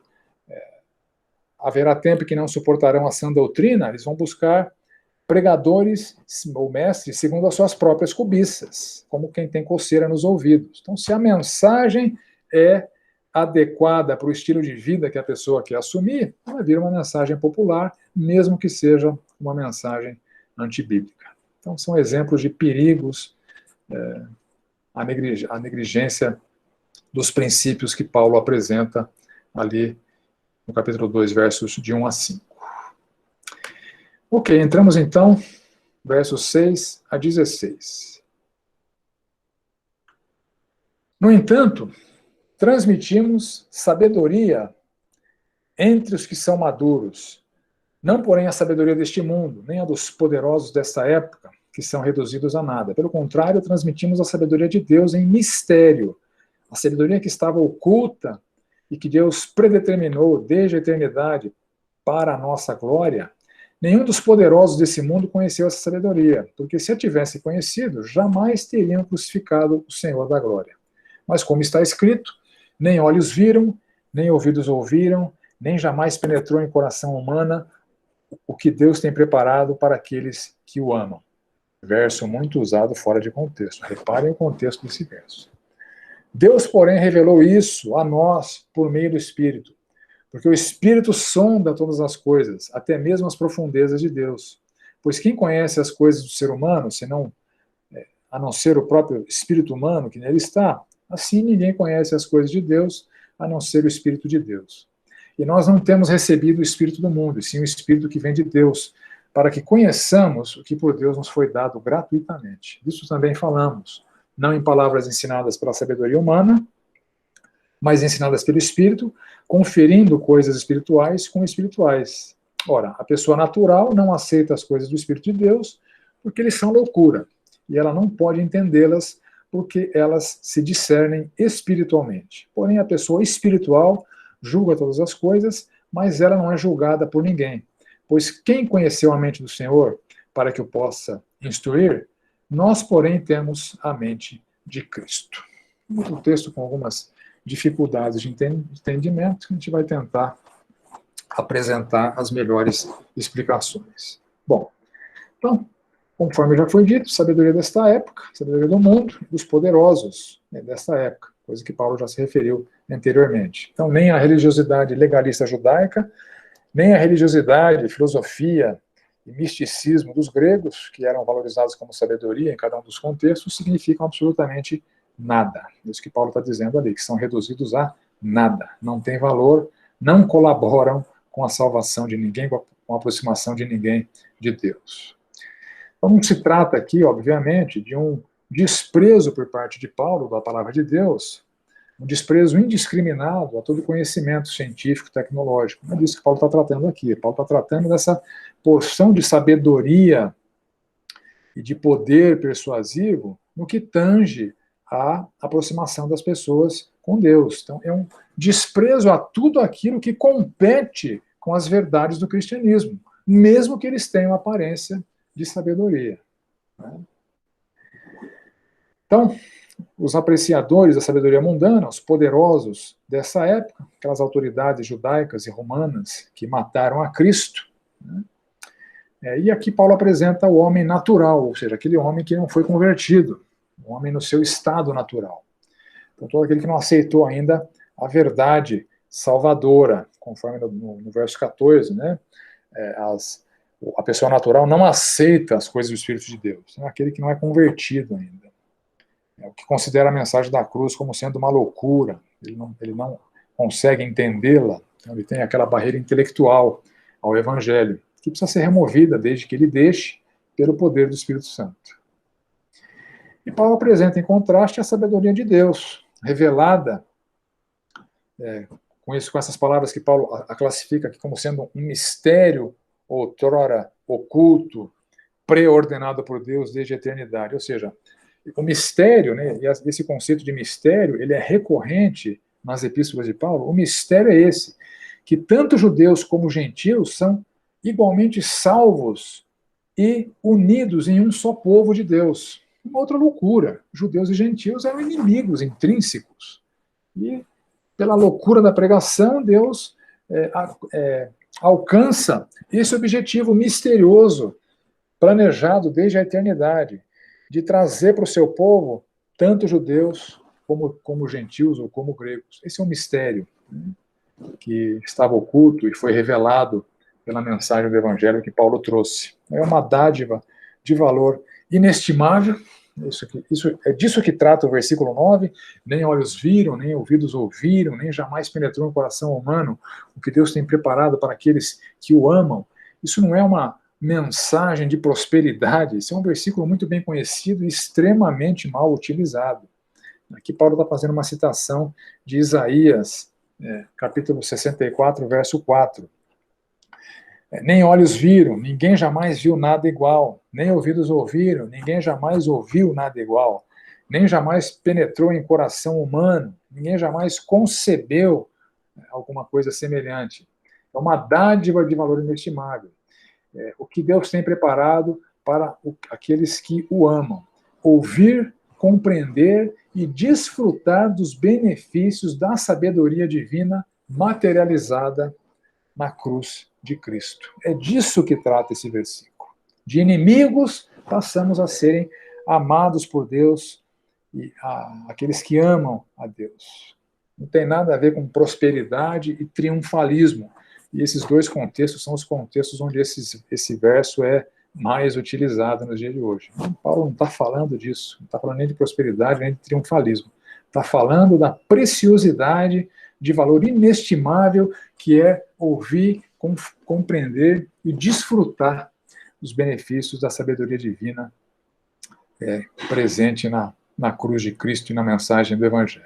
haverá tempo que não suportarão a sã doutrina, eles vão buscar pregadores ou mestres segundo as suas próprias cobiças, como quem tem coceira nos ouvidos. Então, se a mensagem é adequada para o estilo de vida que a pessoa quer assumir, ela vira uma mensagem popular, mesmo que seja uma mensagem antibíblica. Então, são exemplos de perigos, a negligência dos princípios que Paulo apresenta ali no capítulo 2, versos de 1 a 5. Ok, entramos então, versos 6 a 16. No entanto, transmitimos sabedoria entre os que são maduros, não porém a sabedoria deste mundo, nem a dos poderosos desta época, que são reduzidos a nada. Pelo contrário, transmitimos a sabedoria de Deus em mistério, a sabedoria que estava oculta e que Deus predeterminou desde a eternidade para a nossa glória. Nenhum dos poderosos desse mundo conheceu essa sabedoria, porque se a tivesse conhecido, jamais teriam crucificado o Senhor da glória. Mas como está escrito, nem olhos viram, nem ouvidos ouviram, nem jamais penetrou em coração humano o que Deus tem preparado para aqueles que o amam. Verso muito usado fora de contexto. Reparem o contexto desse verso. Deus, porém, revelou isso a nós por meio do Espírito, porque o Espírito sonda todas as coisas, até mesmo as profundezas de Deus. Pois quem conhece as coisas do ser humano, senão, a não ser o próprio espírito humano que nele está, assim ninguém conhece as coisas de Deus, a não ser o Espírito de Deus. E nós não temos recebido o Espírito do mundo, e sim o Espírito que vem de Deus, para que conheçamos o que por Deus nos foi dado gratuitamente. Disso também falamos, não em palavras ensinadas pela sabedoria humana, mas ensinadas pelo Espírito, conferindo coisas espirituais com espirituais. Ora, a pessoa natural não aceita as coisas do Espírito de Deus, porque eles são loucura, e ela não pode entendê-las, porque elas se discernem espiritualmente. Porém, a pessoa espiritual julga todas as coisas, mas ela não é julgada por ninguém. Pois quem conheceu a mente do Senhor para que o possa instruir? Nós, porém, temos a mente de Cristo. Um texto com algumas dificuldades de entendimento, que a gente vai tentar apresentar as melhores explicações. Bom, então, conforme já foi dito, sabedoria desta época, sabedoria do mundo, dos poderosos desta época, coisa que Paulo já se referiu anteriormente. Então, nem a religiosidade legalista judaica, nem a religiosidade, filosofia e misticismo dos gregos, que eram valorizados como sabedoria em cada um dos contextos, significam absolutamente nada. Isso que Paulo está dizendo ali, que são reduzidos a nada. Não tem valor, não colaboram com a salvação de ninguém, com a aproximação de ninguém de Deus. Então não se trata aqui, obviamente, de um desprezo por parte de Paulo da palavra de Deus, um desprezo indiscriminado a todo conhecimento científico, tecnológico. Não é disso que Paulo está tratando aqui. Paulo está tratando dessa porção de sabedoria e de poder persuasivo no que tange a aproximação das pessoas com Deus. Então, é um desprezo a tudo aquilo que compete com as verdades do cristianismo, mesmo que eles tenham aparência de sabedoria. Então, os apreciadores da sabedoria mundana, os poderosos dessa época, aquelas autoridades judaicas e romanas que mataram a Cristo, e aqui Paulo apresenta o homem natural, ou seja, aquele homem que não foi convertido, o homem no seu estado natural. Então, todo aquele que não aceitou ainda a verdade salvadora, conforme no verso 14, né? A pessoa natural não aceita as coisas do Espírito de Deus, é aquele que não é convertido ainda. É o que considera a mensagem da cruz como sendo uma loucura, ele não consegue entendê-la, então ele tem aquela barreira intelectual ao Evangelho, que precisa ser removida desde que ele deixe pelo poder do Espírito Santo. E Paulo apresenta em contraste a sabedoria de Deus, revelada, com essas palavras que Paulo a classifica aqui como sendo um mistério outrora oculto, pré-ordenado por Deus desde a eternidade. Ou seja, o mistério, né, e esse conceito de mistério, ele é recorrente nas epístolas de Paulo. O mistério é esse, que tanto judeus como gentios são igualmente salvos e unidos em um só povo de Deus. Uma outra loucura. Judeus e gentios eram inimigos intrínsecos. E, pela loucura da pregação, Deus alcança esse objetivo misterioso, planejado desde a eternidade, de trazer para o seu povo tanto judeus como gentios ou como gregos. Esse é um mistério, né, que estava oculto e foi revelado pela mensagem do Evangelho que Paulo trouxe. É uma dádiva de valor inestimável. É disso que trata o versículo 9. Nem olhos viram, nem ouvidos ouviram, nem jamais penetrou no coração humano o que Deus tem preparado para aqueles que o amam. Isso não é uma mensagem de prosperidade, isso é um versículo muito bem conhecido e extremamente mal utilizado. Aqui Paulo está fazendo uma citação de Isaías, capítulo 64, verso 4. Nem olhos viram, ninguém jamais viu nada igual. Nem ouvidos ouviram, ninguém jamais ouviu nada igual. Nem jamais penetrou em coração humano, ninguém jamais concebeu alguma coisa semelhante. É uma dádiva de valor inestimável. O que Deus tem preparado para aqueles que o amam. Ouvir, compreender e desfrutar dos benefícios da sabedoria divina materializada na cruz de Cristo. É disso que trata esse versículo. De inimigos, passamos a serem amados por Deus e aqueles que amam a Deus. Não tem nada a ver com prosperidade e triunfalismo. E esses dois contextos são os contextos onde esse verso é mais utilizado nos dias de hoje. Então, Paulo não está falando disso, não está falando nem de prosperidade, nem de triunfalismo. Está falando da preciosidade, de valor inestimável, que é ouvir, compreender e desfrutar dos benefícios da sabedoria divina presente na cruz de Cristo e na mensagem do Evangelho.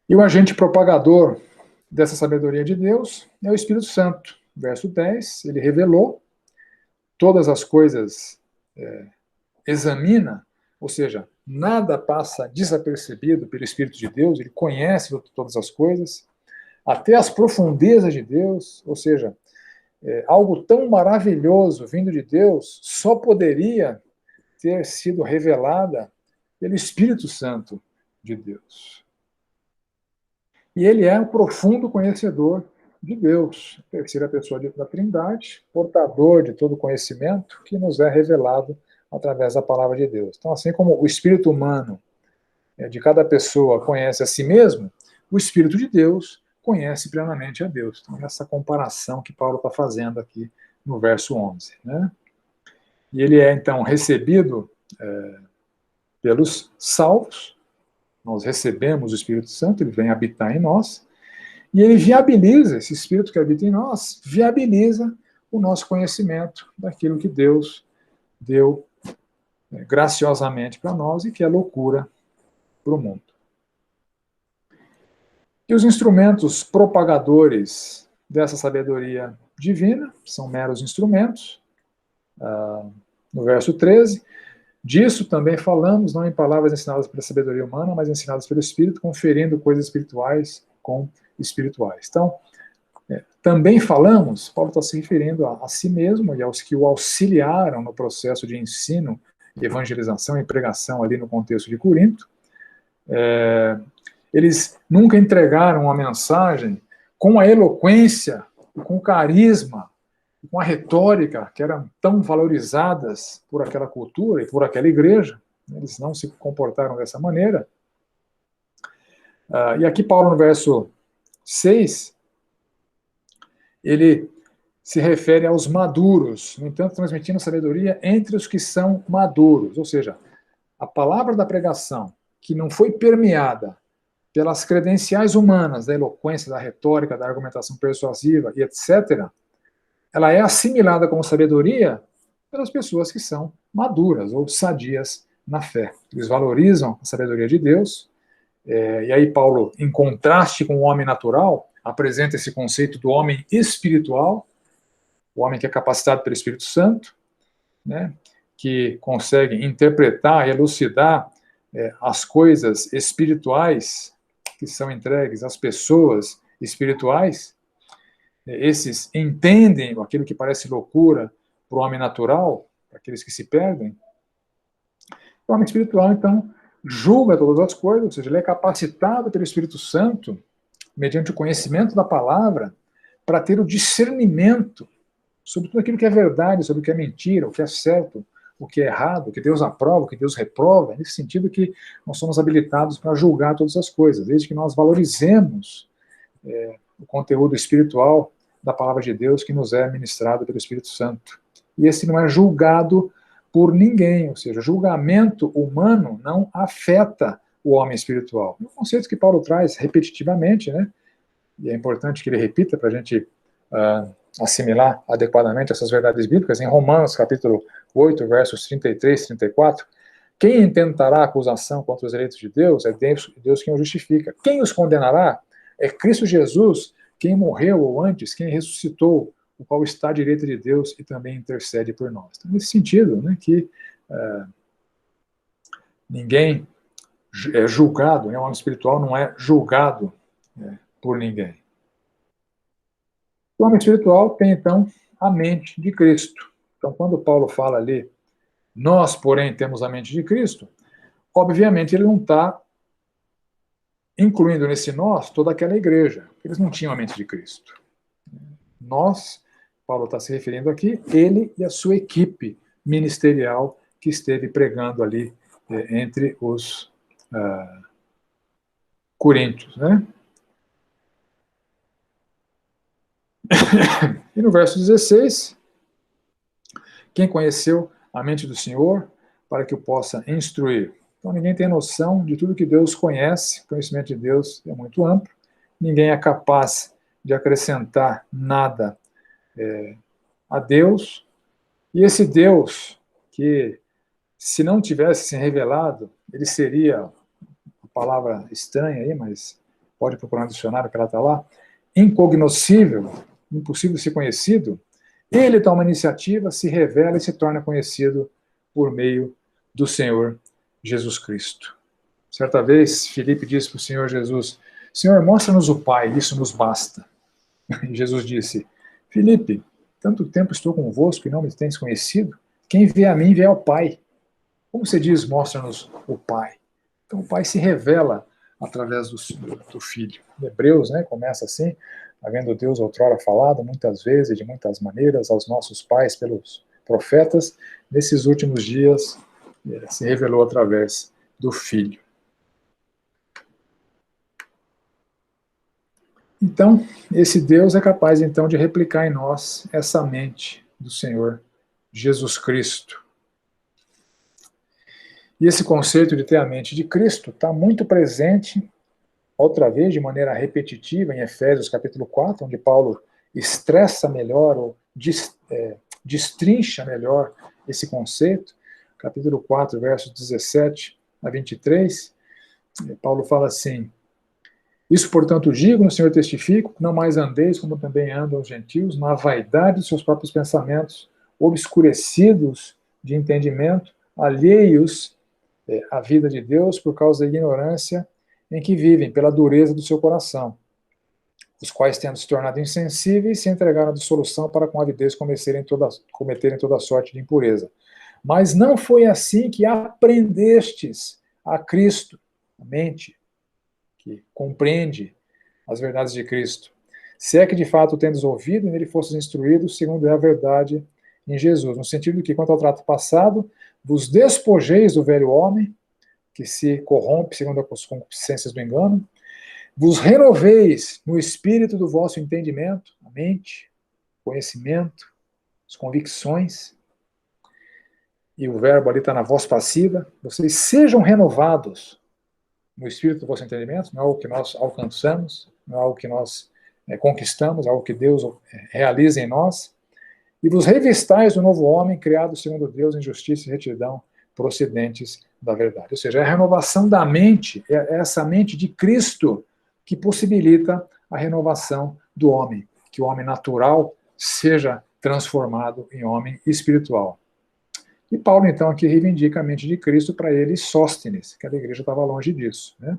E o agente propagador dessa sabedoria de Deus é o Espírito Santo. Verso 10, ele revelou todas as coisas, examina, ou seja, nada passa desapercebido pelo Espírito de Deus, ele conhece todas as coisas, até as profundezas de Deus, ou seja, algo tão maravilhoso vindo de Deus só poderia ter sido revelada pelo Espírito Santo de Deus. E ele é um profundo conhecedor de Deus, terceira pessoa da Trindade, portador de todo conhecimento que nos é revelado através da palavra de Deus. Então, assim como o espírito humano de cada pessoa conhece a si mesmo, o Espírito de Deus conhece plenamente a Deus. Então, essa comparação que Paulo está fazendo aqui no verso 11. Né? E ele é, então, recebido pelos salvos. Nós recebemos o Espírito Santo, ele vem habitar em nós, e ele viabiliza, esse Espírito que habita em nós, viabiliza o nosso conhecimento daquilo que Deus deu graciosamente para nós e que é loucura para o mundo. E os instrumentos propagadores dessa sabedoria divina são meros instrumentos. No verso 13, disso também falamos, não em palavras ensinadas pela sabedoria humana, mas ensinadas pelo Espírito, conferindo coisas espirituais com espirituais. Então, também falamos, Paulo está se referindo a si mesmo e aos que o auxiliaram no processo de ensino, evangelização e pregação ali no contexto de Corinto. Eles nunca entregaram a mensagem com a eloquência, com o carisma, com a retórica que eram tão valorizadas por aquela cultura e por aquela igreja. Eles não se comportaram dessa maneira. E aqui Paulo, no verso 6, ele se refere aos maduros, no entanto, transmitindo sabedoria entre os que são maduros. Ou seja, a palavra da pregação, que não foi permeada pelas credenciais humanas, da eloquência, da retórica, da argumentação persuasiva e etc., ela é assimilada como sabedoria pelas pessoas que são maduras ou sadias na fé. Eles valorizam a sabedoria de Deus, e aí Paulo, em contraste com o homem natural, apresenta esse conceito do homem espiritual, o homem que é capacitado pelo Espírito Santo, né, que consegue interpretar e elucidar as coisas espirituais que são entregues às pessoas espirituais. Esses entendem aquilo que parece loucura para o homem natural, para aqueles que se perdem. O homem espiritual, então, julga todas as coisas, ou seja, ele é capacitado pelo Espírito Santo, mediante o conhecimento da palavra, para ter o discernimento sobre tudo aquilo que é verdade, sobre o que é mentira, o que é certo, o que é errado, o que Deus aprova, o que Deus reprova, nesse sentido que nós somos habilitados para julgar todas as coisas, desde que nós valorizemos o conteúdo espiritual da palavra de Deus que nos é ministrado pelo Espírito Santo. E esse não é julgado por ninguém, ou seja, julgamento humano não afeta o homem espiritual. É um conceito que Paulo traz repetitivamente, né? E é importante que ele repita para a gente assimilar adequadamente essas verdades bíblicas. Em Romanos, capítulo 8, versos 33 e 34, quem intentará acusação contra os eleitos de Deus é Deus quem os justifica. Quem os condenará é Cristo Jesus, quem morreu ou antes, quem ressuscitou, o qual está à direita de Deus e também intercede por nós. Então, nesse sentido, né, que ninguém é julgado, né, o homem espiritual não é julgado por ninguém. O homem espiritual tem, então, a mente de Cristo. Então, quando Paulo fala ali, nós, porém, temos a mente de Cristo, obviamente ele não está incluindo nesse nós toda aquela igreja. Eles não tinham a mente de Cristo. Nós, Paulo está se referindo aqui, ele e a sua equipe ministerial que esteve pregando ali entre os coríntios, né? E no verso 16, quem conheceu a mente do Senhor para que o possa instruir? Então ninguém tem noção de tudo que Deus conhece, o conhecimento de Deus é muito amplo, ninguém é capaz de acrescentar nada a Deus, e esse Deus que, se não tivesse se revelado, ele seria, uma palavra estranha aí, mas pode procurar no dicionário que ela está lá, incognoscível, impossível de ser conhecido, ele toma iniciativa, se revela e se torna conhecido por meio do Senhor Jesus Cristo. Certa vez, Filipe disse para o Senhor Jesus, Senhor, mostra-nos o Pai, isso nos basta. E Jesus disse, Filipe, tanto tempo estou convosco e não me tens conhecido? Quem vê a mim vê ao Pai. Como você diz, mostra-nos o Pai. Então o Pai se revela através do Filho. Em Hebreus, né, começa assim, havendo Deus outrora falado muitas vezes, de muitas maneiras, aos nossos pais pelos profetas, nesses últimos dias se revelou através do Filho. Então, esse Deus é capaz, então, de replicar em nós essa mente do Senhor Jesus Cristo. E esse conceito de ter a mente de Cristo está muito presente, outra vez, de maneira repetitiva, em Efésios capítulo 4, onde Paulo estressa melhor, ou destrincha melhor esse conceito. Capítulo 4, versos 17 a 23, Paulo fala assim, isso, portanto, digo, no Senhor testifico, que não mais andeis como também andam os gentios, na vaidade dos seus próprios pensamentos, obscurecidos de entendimento, alheios à vida de Deus por causa da ignorância em que vivem, pela dureza do seu coração, os quais, tendo se tornado insensíveis, se entregaram à dissolução para com avidez cometerem toda sorte de impureza. Mas não foi assim que aprendestes a Cristo, a mente, que compreende as verdades de Cristo. Se é que de fato tendes ouvido e nele fostes instruídos, segundo é a verdade em Jesus. No sentido de que, quanto ao trato passado, vos despojeis do velho homem, que se corrompe segundo as concupiscências do engano, vos renoveis no espírito do vosso entendimento, a mente, conhecimento, as convicções, e o verbo ali está na voz passiva, vocês sejam renovados no espírito do vosso entendimento, não é algo que nós alcançamos, não é algo que nós conquistamos, é algo que Deus realiza em nós, e vos revistais do novo homem, criado segundo Deus em justiça e retidão, procedentes da verdade. Ou seja, é a renovação da mente, é essa mente de Cristo que possibilita a renovação do homem, que o homem natural seja transformado em homem espiritual. E Paulo, então, aqui reivindica a mente de Cristo para ele, Sóstenes, que a igreja estava longe disso. Né?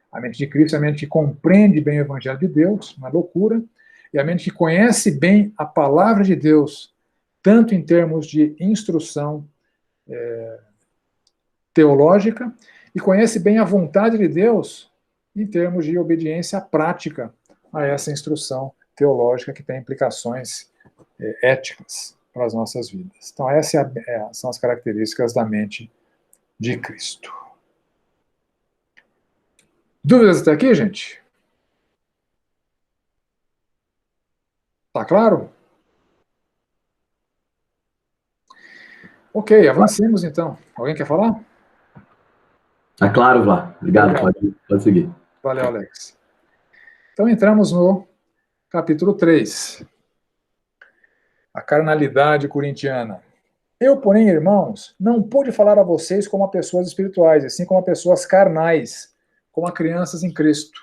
A mente de Cristo é a mente que compreende bem o Evangelho de Deus, uma loucura, e a mente que conhece bem a palavra de Deus, tanto em termos de instrução teológica, e conhece bem a vontade de Deus em termos de obediência prática a essa instrução teológica que tem implicações éticas para as nossas vidas. Então, essas são as características da mente de Cristo. Dúvidas até aqui, gente? Tá claro? Ok, avancemos então. Alguém quer falar? Tá claro, Vlá. Obrigado, pode seguir. Valeu, Alex. Então, entramos no capítulo 3. A carnalidade corintiana. Eu, porém, irmãos, não pude falar a vocês como a pessoas espirituais, assim como a pessoas carnais, como a crianças em Cristo.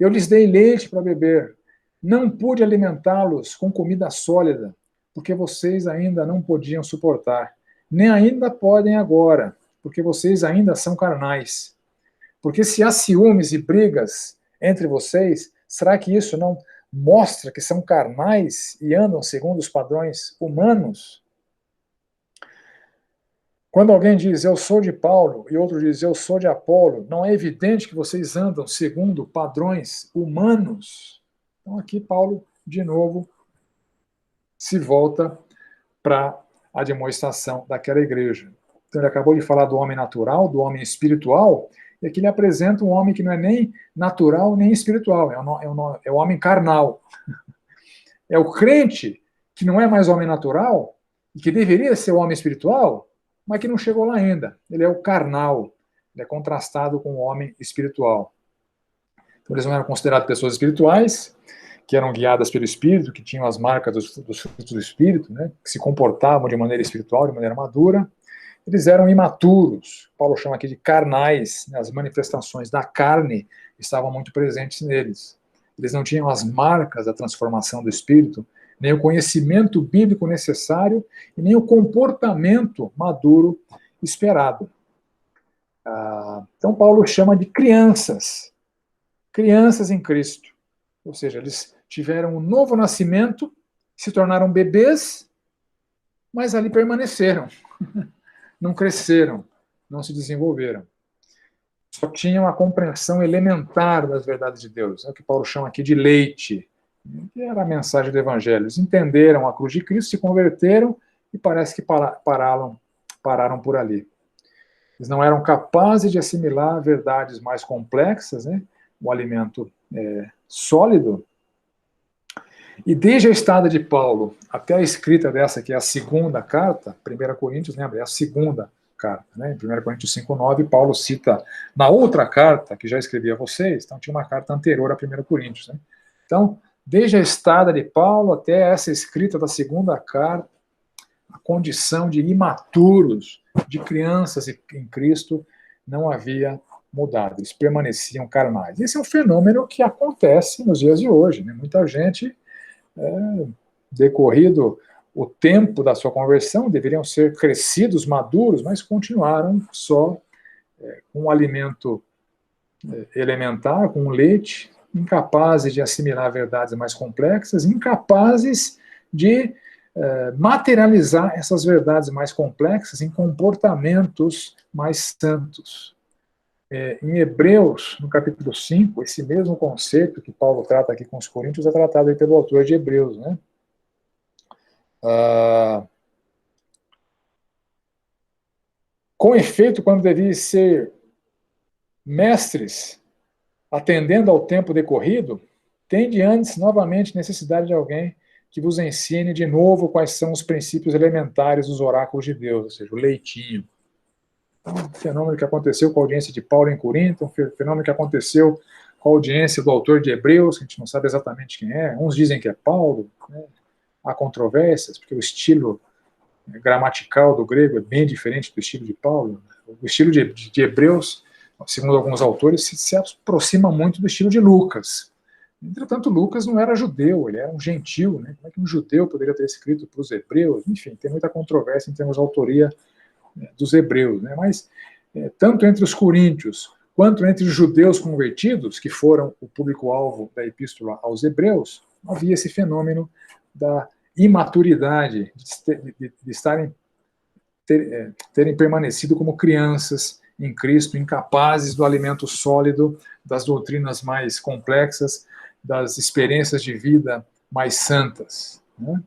Eu lhes dei leite para beber. Não pude alimentá-los com comida sólida, porque vocês ainda não podiam suportar. Nem ainda podem agora, porque vocês ainda são carnais. Porque se há ciúmes e brigas entre vocês, será que isso não mostra que são carnais e andam segundo os padrões humanos? Quando alguém diz eu sou de Paulo e outro diz eu sou de Apolo, não é evidente que vocês andam segundo padrões humanos? Então aqui Paulo, de novo, se volta para a demonstração daquela igreja. Então, ele acabou de falar do homem natural, do homem espiritual, e aqui ele apresenta um homem que não é nem natural nem espiritual, é o homem carnal. É o crente que não é mais homem natural, e que deveria ser o homem espiritual, mas que não chegou lá ainda. Ele é o carnal, ele é contrastado com o homem espiritual. Então, eles não eram considerados pessoas espirituais, que eram guiadas pelo Espírito, que tinham as marcas dos frutos do Espírito, né, que se comportavam de maneira espiritual, de maneira madura. Eles eram imaturos, Paulo chama aqui de carnais, né, as manifestações da carne estavam muito presentes neles. Eles não tinham as marcas da transformação do Espírito, nem o conhecimento bíblico necessário, e nem o comportamento maduro esperado. Então, Paulo chama de crianças em Cristo. Ou seja, eles tiveram um novo nascimento, se tornaram bebês, mas ali permaneceram. Não cresceram, não se desenvolveram. Só tinham a compreensão elementar das verdades de Deus. É o que Paulo chama aqui de leite, que era a mensagem do Evangelho. Eles entenderam a cruz de Cristo, se converteram e parece que pararam por ali. Eles não eram capazes de assimilar verdades mais complexas, né? O alimento sólido. E desde a estada de Paulo até a escrita dessa, que é a segunda carta, 1 Coríntios, lembra, é a segunda carta, né? Em 1 Coríntios 5,9, Paulo cita na outra carta, que já escrevi a vocês, então tinha uma carta anterior a 1 Coríntios, né? Então, desde a estada de Paulo até essa escrita da segunda carta, a condição de imaturos, de crianças em Cristo, não havia mudado, eles permaneciam carnais. Esse é um fenômeno que acontece nos dias de hoje, né? Muita gente, decorrido o tempo da sua conversão, deveriam ser crescidos, maduros, mas continuaram só com um alimento elementar, com um leite, incapazes de assimilar verdades mais complexas, incapazes de materializar essas verdades mais complexas em comportamentos mais santos. Em Hebreus, no capítulo 5, esse mesmo conceito que Paulo trata aqui com os coríntios é tratado aí pelo autor de Hebreus, né? Com efeito, quando deviam ser mestres, atendendo ao tempo decorrido, tende antes novamente necessidade de alguém que vos ensine de novo quais são os princípios elementares dos oráculos de Deus, ou seja, o leitinho. Então, um fenômeno que aconteceu com a audiência de Paulo em Corinto, um fenômeno que aconteceu com a audiência do autor de Hebreus, que a gente não sabe exatamente quem é. Uns dizem que é Paulo, né? Há controvérsias, porque o estilo gramatical do grego é bem diferente do estilo de Paulo. O estilo de Hebreus, segundo alguns autores, se aproxima muito do estilo de Lucas. Entretanto, Lucas não era judeu, ele era um gentil, né? Como é que um judeu poderia ter escrito para os hebreus? Enfim, tem muita controvérsia em termos de autoria dos hebreus, né? Mas tanto entre os coríntios quanto entre os judeus convertidos, que foram o público-alvo da epístola aos hebreus, havia esse fenômeno da imaturidade, de terem permanecido como crianças em Cristo, incapazes do alimento sólido, das doutrinas mais complexas, das experiências de vida mais santas, né?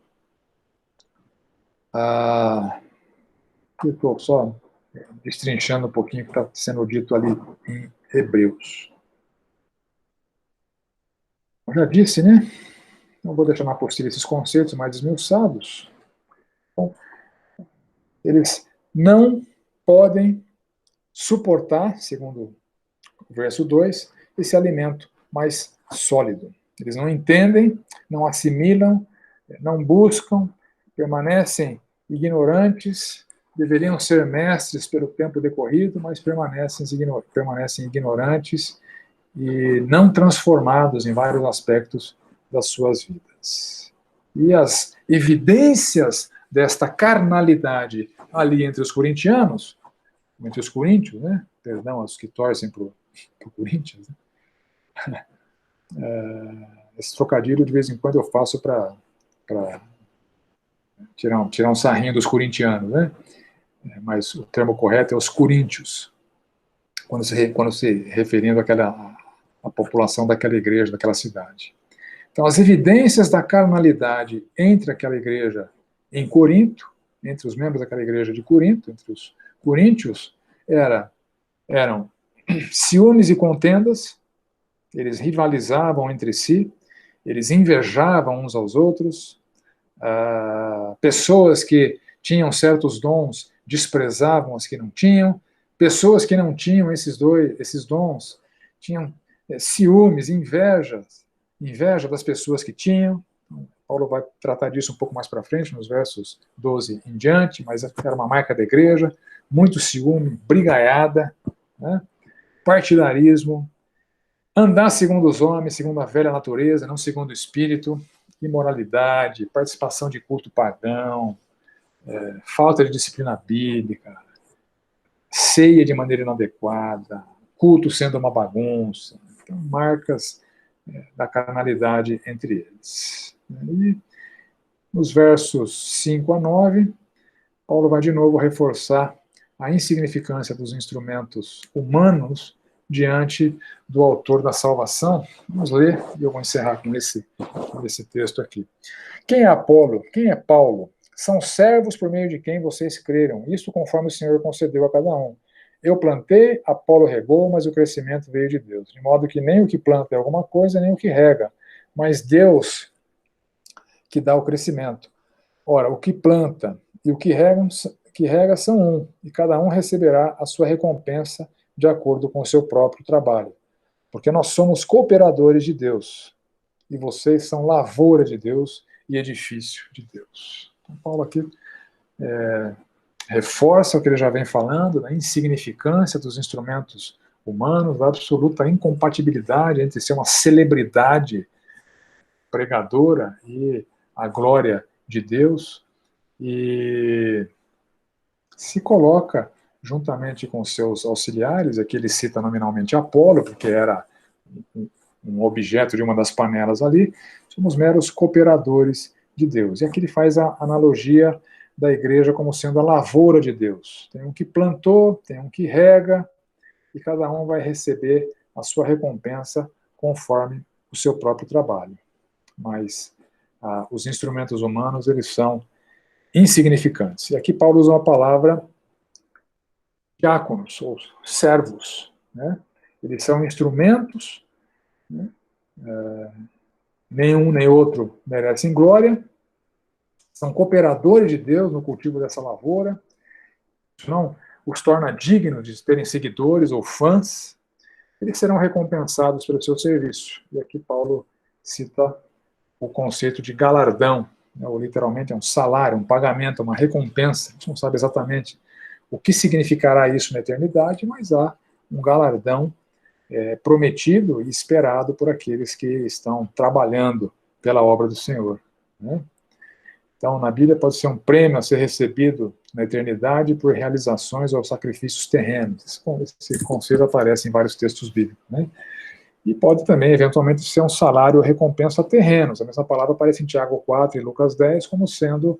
Eu estou só destrinchando um pouquinho o que está sendo dito ali em Hebreus. Eu já disse, né? Não vou deixar na apostila esses conceitos mais esmiuçados. Então, eles não podem suportar, segundo o verso 2, esse alimento mais sólido. Eles não entendem, não assimilam, não buscam, permanecem ignorantes, deveriam ser mestres pelo tempo decorrido, mas permanecem ignorantes e não transformados em vários aspectos das suas vidas. E as evidências desta carnalidade ali entre os corintianos, entre os coríntios, né? Perdão, os que torcem para o Corinthians, né? Esse trocadilho de vez em quando eu faço para tirar um sarrinho dos corintianos, né? Mas o termo correto é os coríntios, quando se referindo à população daquela igreja, daquela cidade. Então, as evidências da carnalidade entre aquela igreja em Corinto, entre os membros daquela igreja de Corinto, entre os coríntios, eram ciúmes e contendas, eles rivalizavam entre si, eles invejavam uns aos outros, pessoas que tinham certos dons desprezavam as que não tinham, pessoas que não tinham esses dons tinham ciúmes, inveja das pessoas que tinham. Paulo vai tratar disso um pouco mais para frente, nos versos 12 em diante, mas era uma marca da igreja, muito ciúme, brigaiada, né? Partidarismo, andar segundo os homens, segundo a velha natureza, não segundo o espírito, imoralidade, participação de culto pagão, falta de disciplina bíblica, ceia de maneira inadequada, culto sendo uma bagunça. Então, marcas da carnalidade entre eles. E nos versos 5 a 9, Paulo vai de novo reforçar a insignificância dos instrumentos humanos diante do autor da salvação. Vamos ler, e eu vou encerrar com esse texto aqui. Quem é Apolo? Quem é Paulo? São servos por meio de quem vocês creram, isto conforme o Senhor concedeu a cada um. Eu plantei, Apolo regou, mas o crescimento veio de Deus. De modo que nem o que planta é alguma coisa, nem o que rega, mas Deus que dá o crescimento. Ora, o que planta e o que rega são um, e cada um receberá a sua recompensa de acordo com o seu próprio trabalho. Porque nós somos cooperadores de Deus, e vocês são lavoura de Deus e edifício de Deus. Então, Paulo aqui reforça o que ele já vem falando, da insignificância dos instrumentos humanos, da absoluta incompatibilidade entre ser uma celebridade pregadora e a glória de Deus, e se coloca juntamente com seus auxiliares, aqui ele cita nominalmente Apolo, porque era um objeto de uma das panelas ali, somos meros cooperadores de Deus. E aqui ele faz a analogia da igreja como sendo a lavoura de Deus. Tem um que plantou, tem um que rega, e cada um vai receber a sua recompensa conforme o seu próprio trabalho. Mas os instrumentos humanos, eles são insignificantes. E aqui Paulo usa uma palavra diáconos, ou servos, né? Eles são instrumentos, né? Nenhum nem outro merecem glória, são cooperadores de Deus no cultivo dessa lavoura, isso não os torna dignos de terem seguidores ou fãs, eles serão recompensados pelo seu serviço. E aqui Paulo cita o conceito de galardão, né, ou literalmente é um salário, um pagamento, uma recompensa. A gente não sabe exatamente o que significará isso na eternidade, mas há um galardão prometido e esperado por aqueles que estão trabalhando pela obra do Senhor, né? Então, na Bíblia pode ser um prêmio a ser recebido na eternidade por realizações ou sacrifícios terrenos. Esse conceito aparece em vários textos bíblicos, né? E pode também, eventualmente, ser um salário ou recompensa terrenos. A mesma palavra aparece em Tiago 4 e Lucas 10 como sendo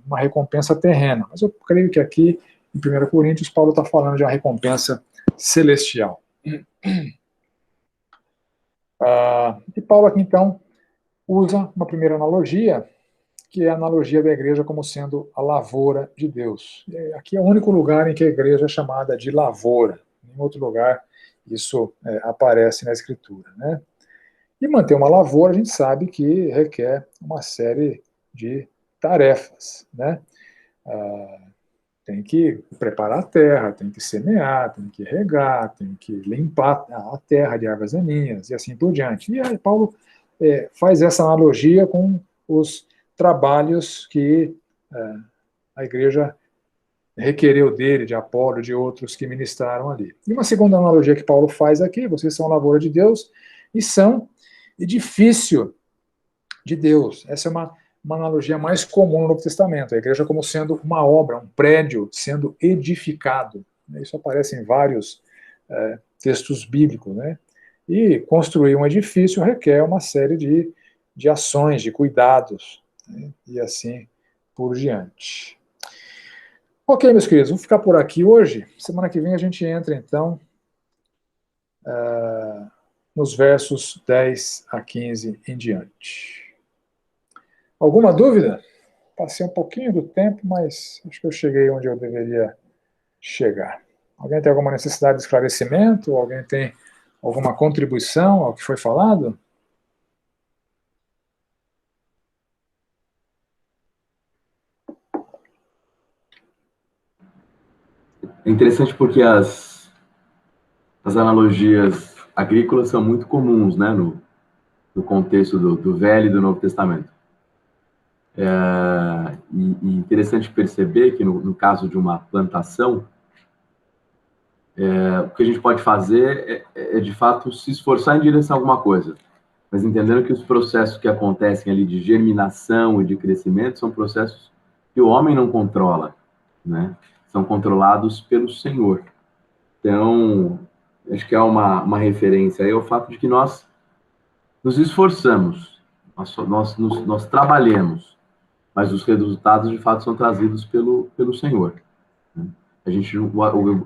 uma recompensa terrena. Mas eu creio que aqui, em 1 Coríntios, Paulo está falando de uma recompensa celestial. E Paulo aqui, então, usa uma primeira analogia, que é a analogia da igreja como sendo a lavoura de Deus. Aqui é o único lugar em que a igreja é chamada de lavoura. Em outro lugar, isso aparece na Escritura, né? E manter uma lavoura, a gente sabe que requer uma série de tarefas, né? Tem que preparar a terra, tem que semear, tem que regar, tem que limpar a terra de ervas daninhas e assim por diante. E aí Paulo faz essa analogia com os trabalhos que a igreja requereu dele, de Apolo, de outros que ministraram ali. E uma segunda analogia que Paulo faz aqui, vocês são lavoura de Deus e são edifício de Deus. Essa é uma analogia mais comum no Novo Testamento, a igreja como sendo uma obra, um prédio sendo edificado. Isso aparece em vários textos bíblicos, né? E construir um edifício requer uma série de ações, de cuidados, né? E assim por diante. Ok, meus queridos, vamos ficar por aqui hoje. Semana que vem a gente entra, então, nos versos 10 a 15 em diante. Alguma dúvida? Passei um pouquinho do tempo, mas acho que eu cheguei onde eu deveria chegar. Alguém tem alguma necessidade de esclarecimento? Alguém tem alguma contribuição ao que foi falado? É interessante porque as analogias agrícolas são muito comuns, né, no contexto do Velho e do Novo Testamento. E interessante perceber que no caso de uma plantação, o que a gente pode fazer é, de fato, se esforçar em direção a alguma coisa, mas entendendo que os processos que acontecem ali de germinação e de crescimento são processos que o homem não controla, né? São controlados pelo Senhor. Então, acho que é uma referência aí ao fato de que nós nos esforçamos, nós trabalhamos, mas os resultados, de fato, são trazidos pelo Senhor. Né?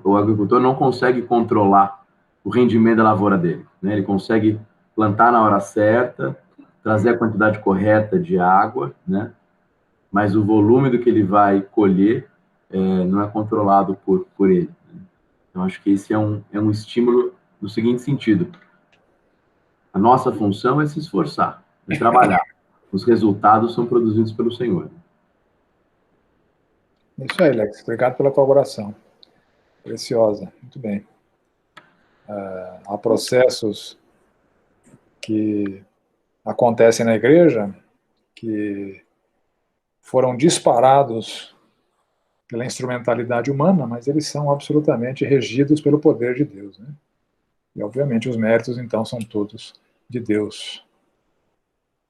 O agricultor não consegue controlar o rendimento da lavoura dele. Né? Ele consegue plantar na hora certa, trazer a quantidade correta de água, né? Mas o volume do que ele vai colher não é controlado por ele. Né? Então, acho que esse é um estímulo no seguinte sentido. A nossa função é se esforçar, é trabalhar. Os resultados são produzidos pelo Senhor. Isso aí, Lex. Obrigado pela colaboração. Preciosa. Muito bem. Há processos que acontecem na igreja que foram disparados pela instrumentalidade humana, mas eles são absolutamente regidos pelo poder de Deus, né? E, obviamente, os méritos, então, são todos de Deus,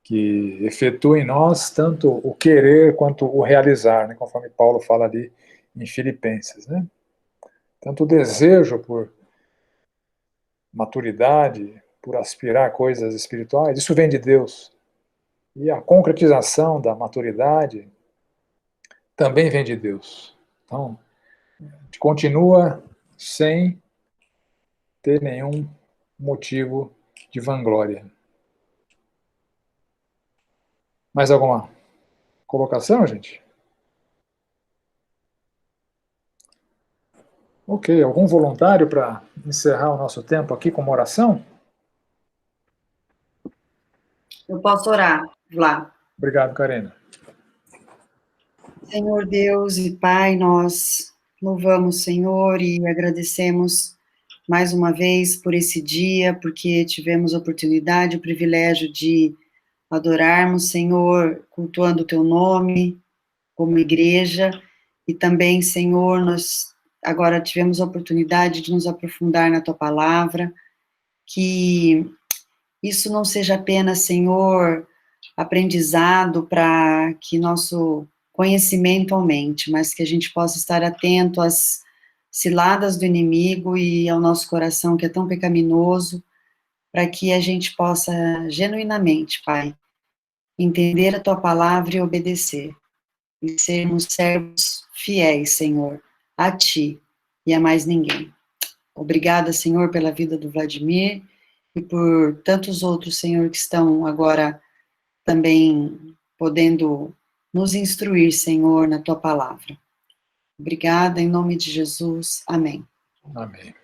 que efetua em nós tanto o querer quanto o realizar, né? Conforme Paulo fala ali em Filipenses, né? Tanto o desejo por maturidade, por aspirar a coisas espirituais, isso vem de Deus. E a concretização da maturidade também vem de Deus. Então, a gente continua sem ter nenhum motivo de vanglória. Mais alguma colocação, gente? Ok, algum voluntário para encerrar o nosso tempo aqui com uma oração? Eu posso orar, Vlá. Obrigado, Karina. Senhor Deus e Pai, nós louvamos, Senhor, e agradecemos mais uma vez por esse dia, porque tivemos a oportunidade, o privilégio de adorarmos, Senhor, cultuando o Teu nome como igreja, e também, Senhor, nós agora tivemos a oportunidade de nos aprofundar na Tua palavra, que isso não seja apenas, Senhor, aprendizado para que nosso conhecimento aumente, mas que a gente possa estar atento às ciladas do inimigo e ao nosso coração que é tão pecaminoso, para que a gente possa genuinamente, Pai, entender a Tua palavra e obedecer, e sermos servos fiéis, Senhor, a Ti e a mais ninguém. Obrigada, Senhor, pela vida do Vladimir e por tantos outros, Senhor, que estão agora também podendo nos instruir, Senhor, na Tua palavra. Obrigada, em nome de Jesus. Amém. Amém.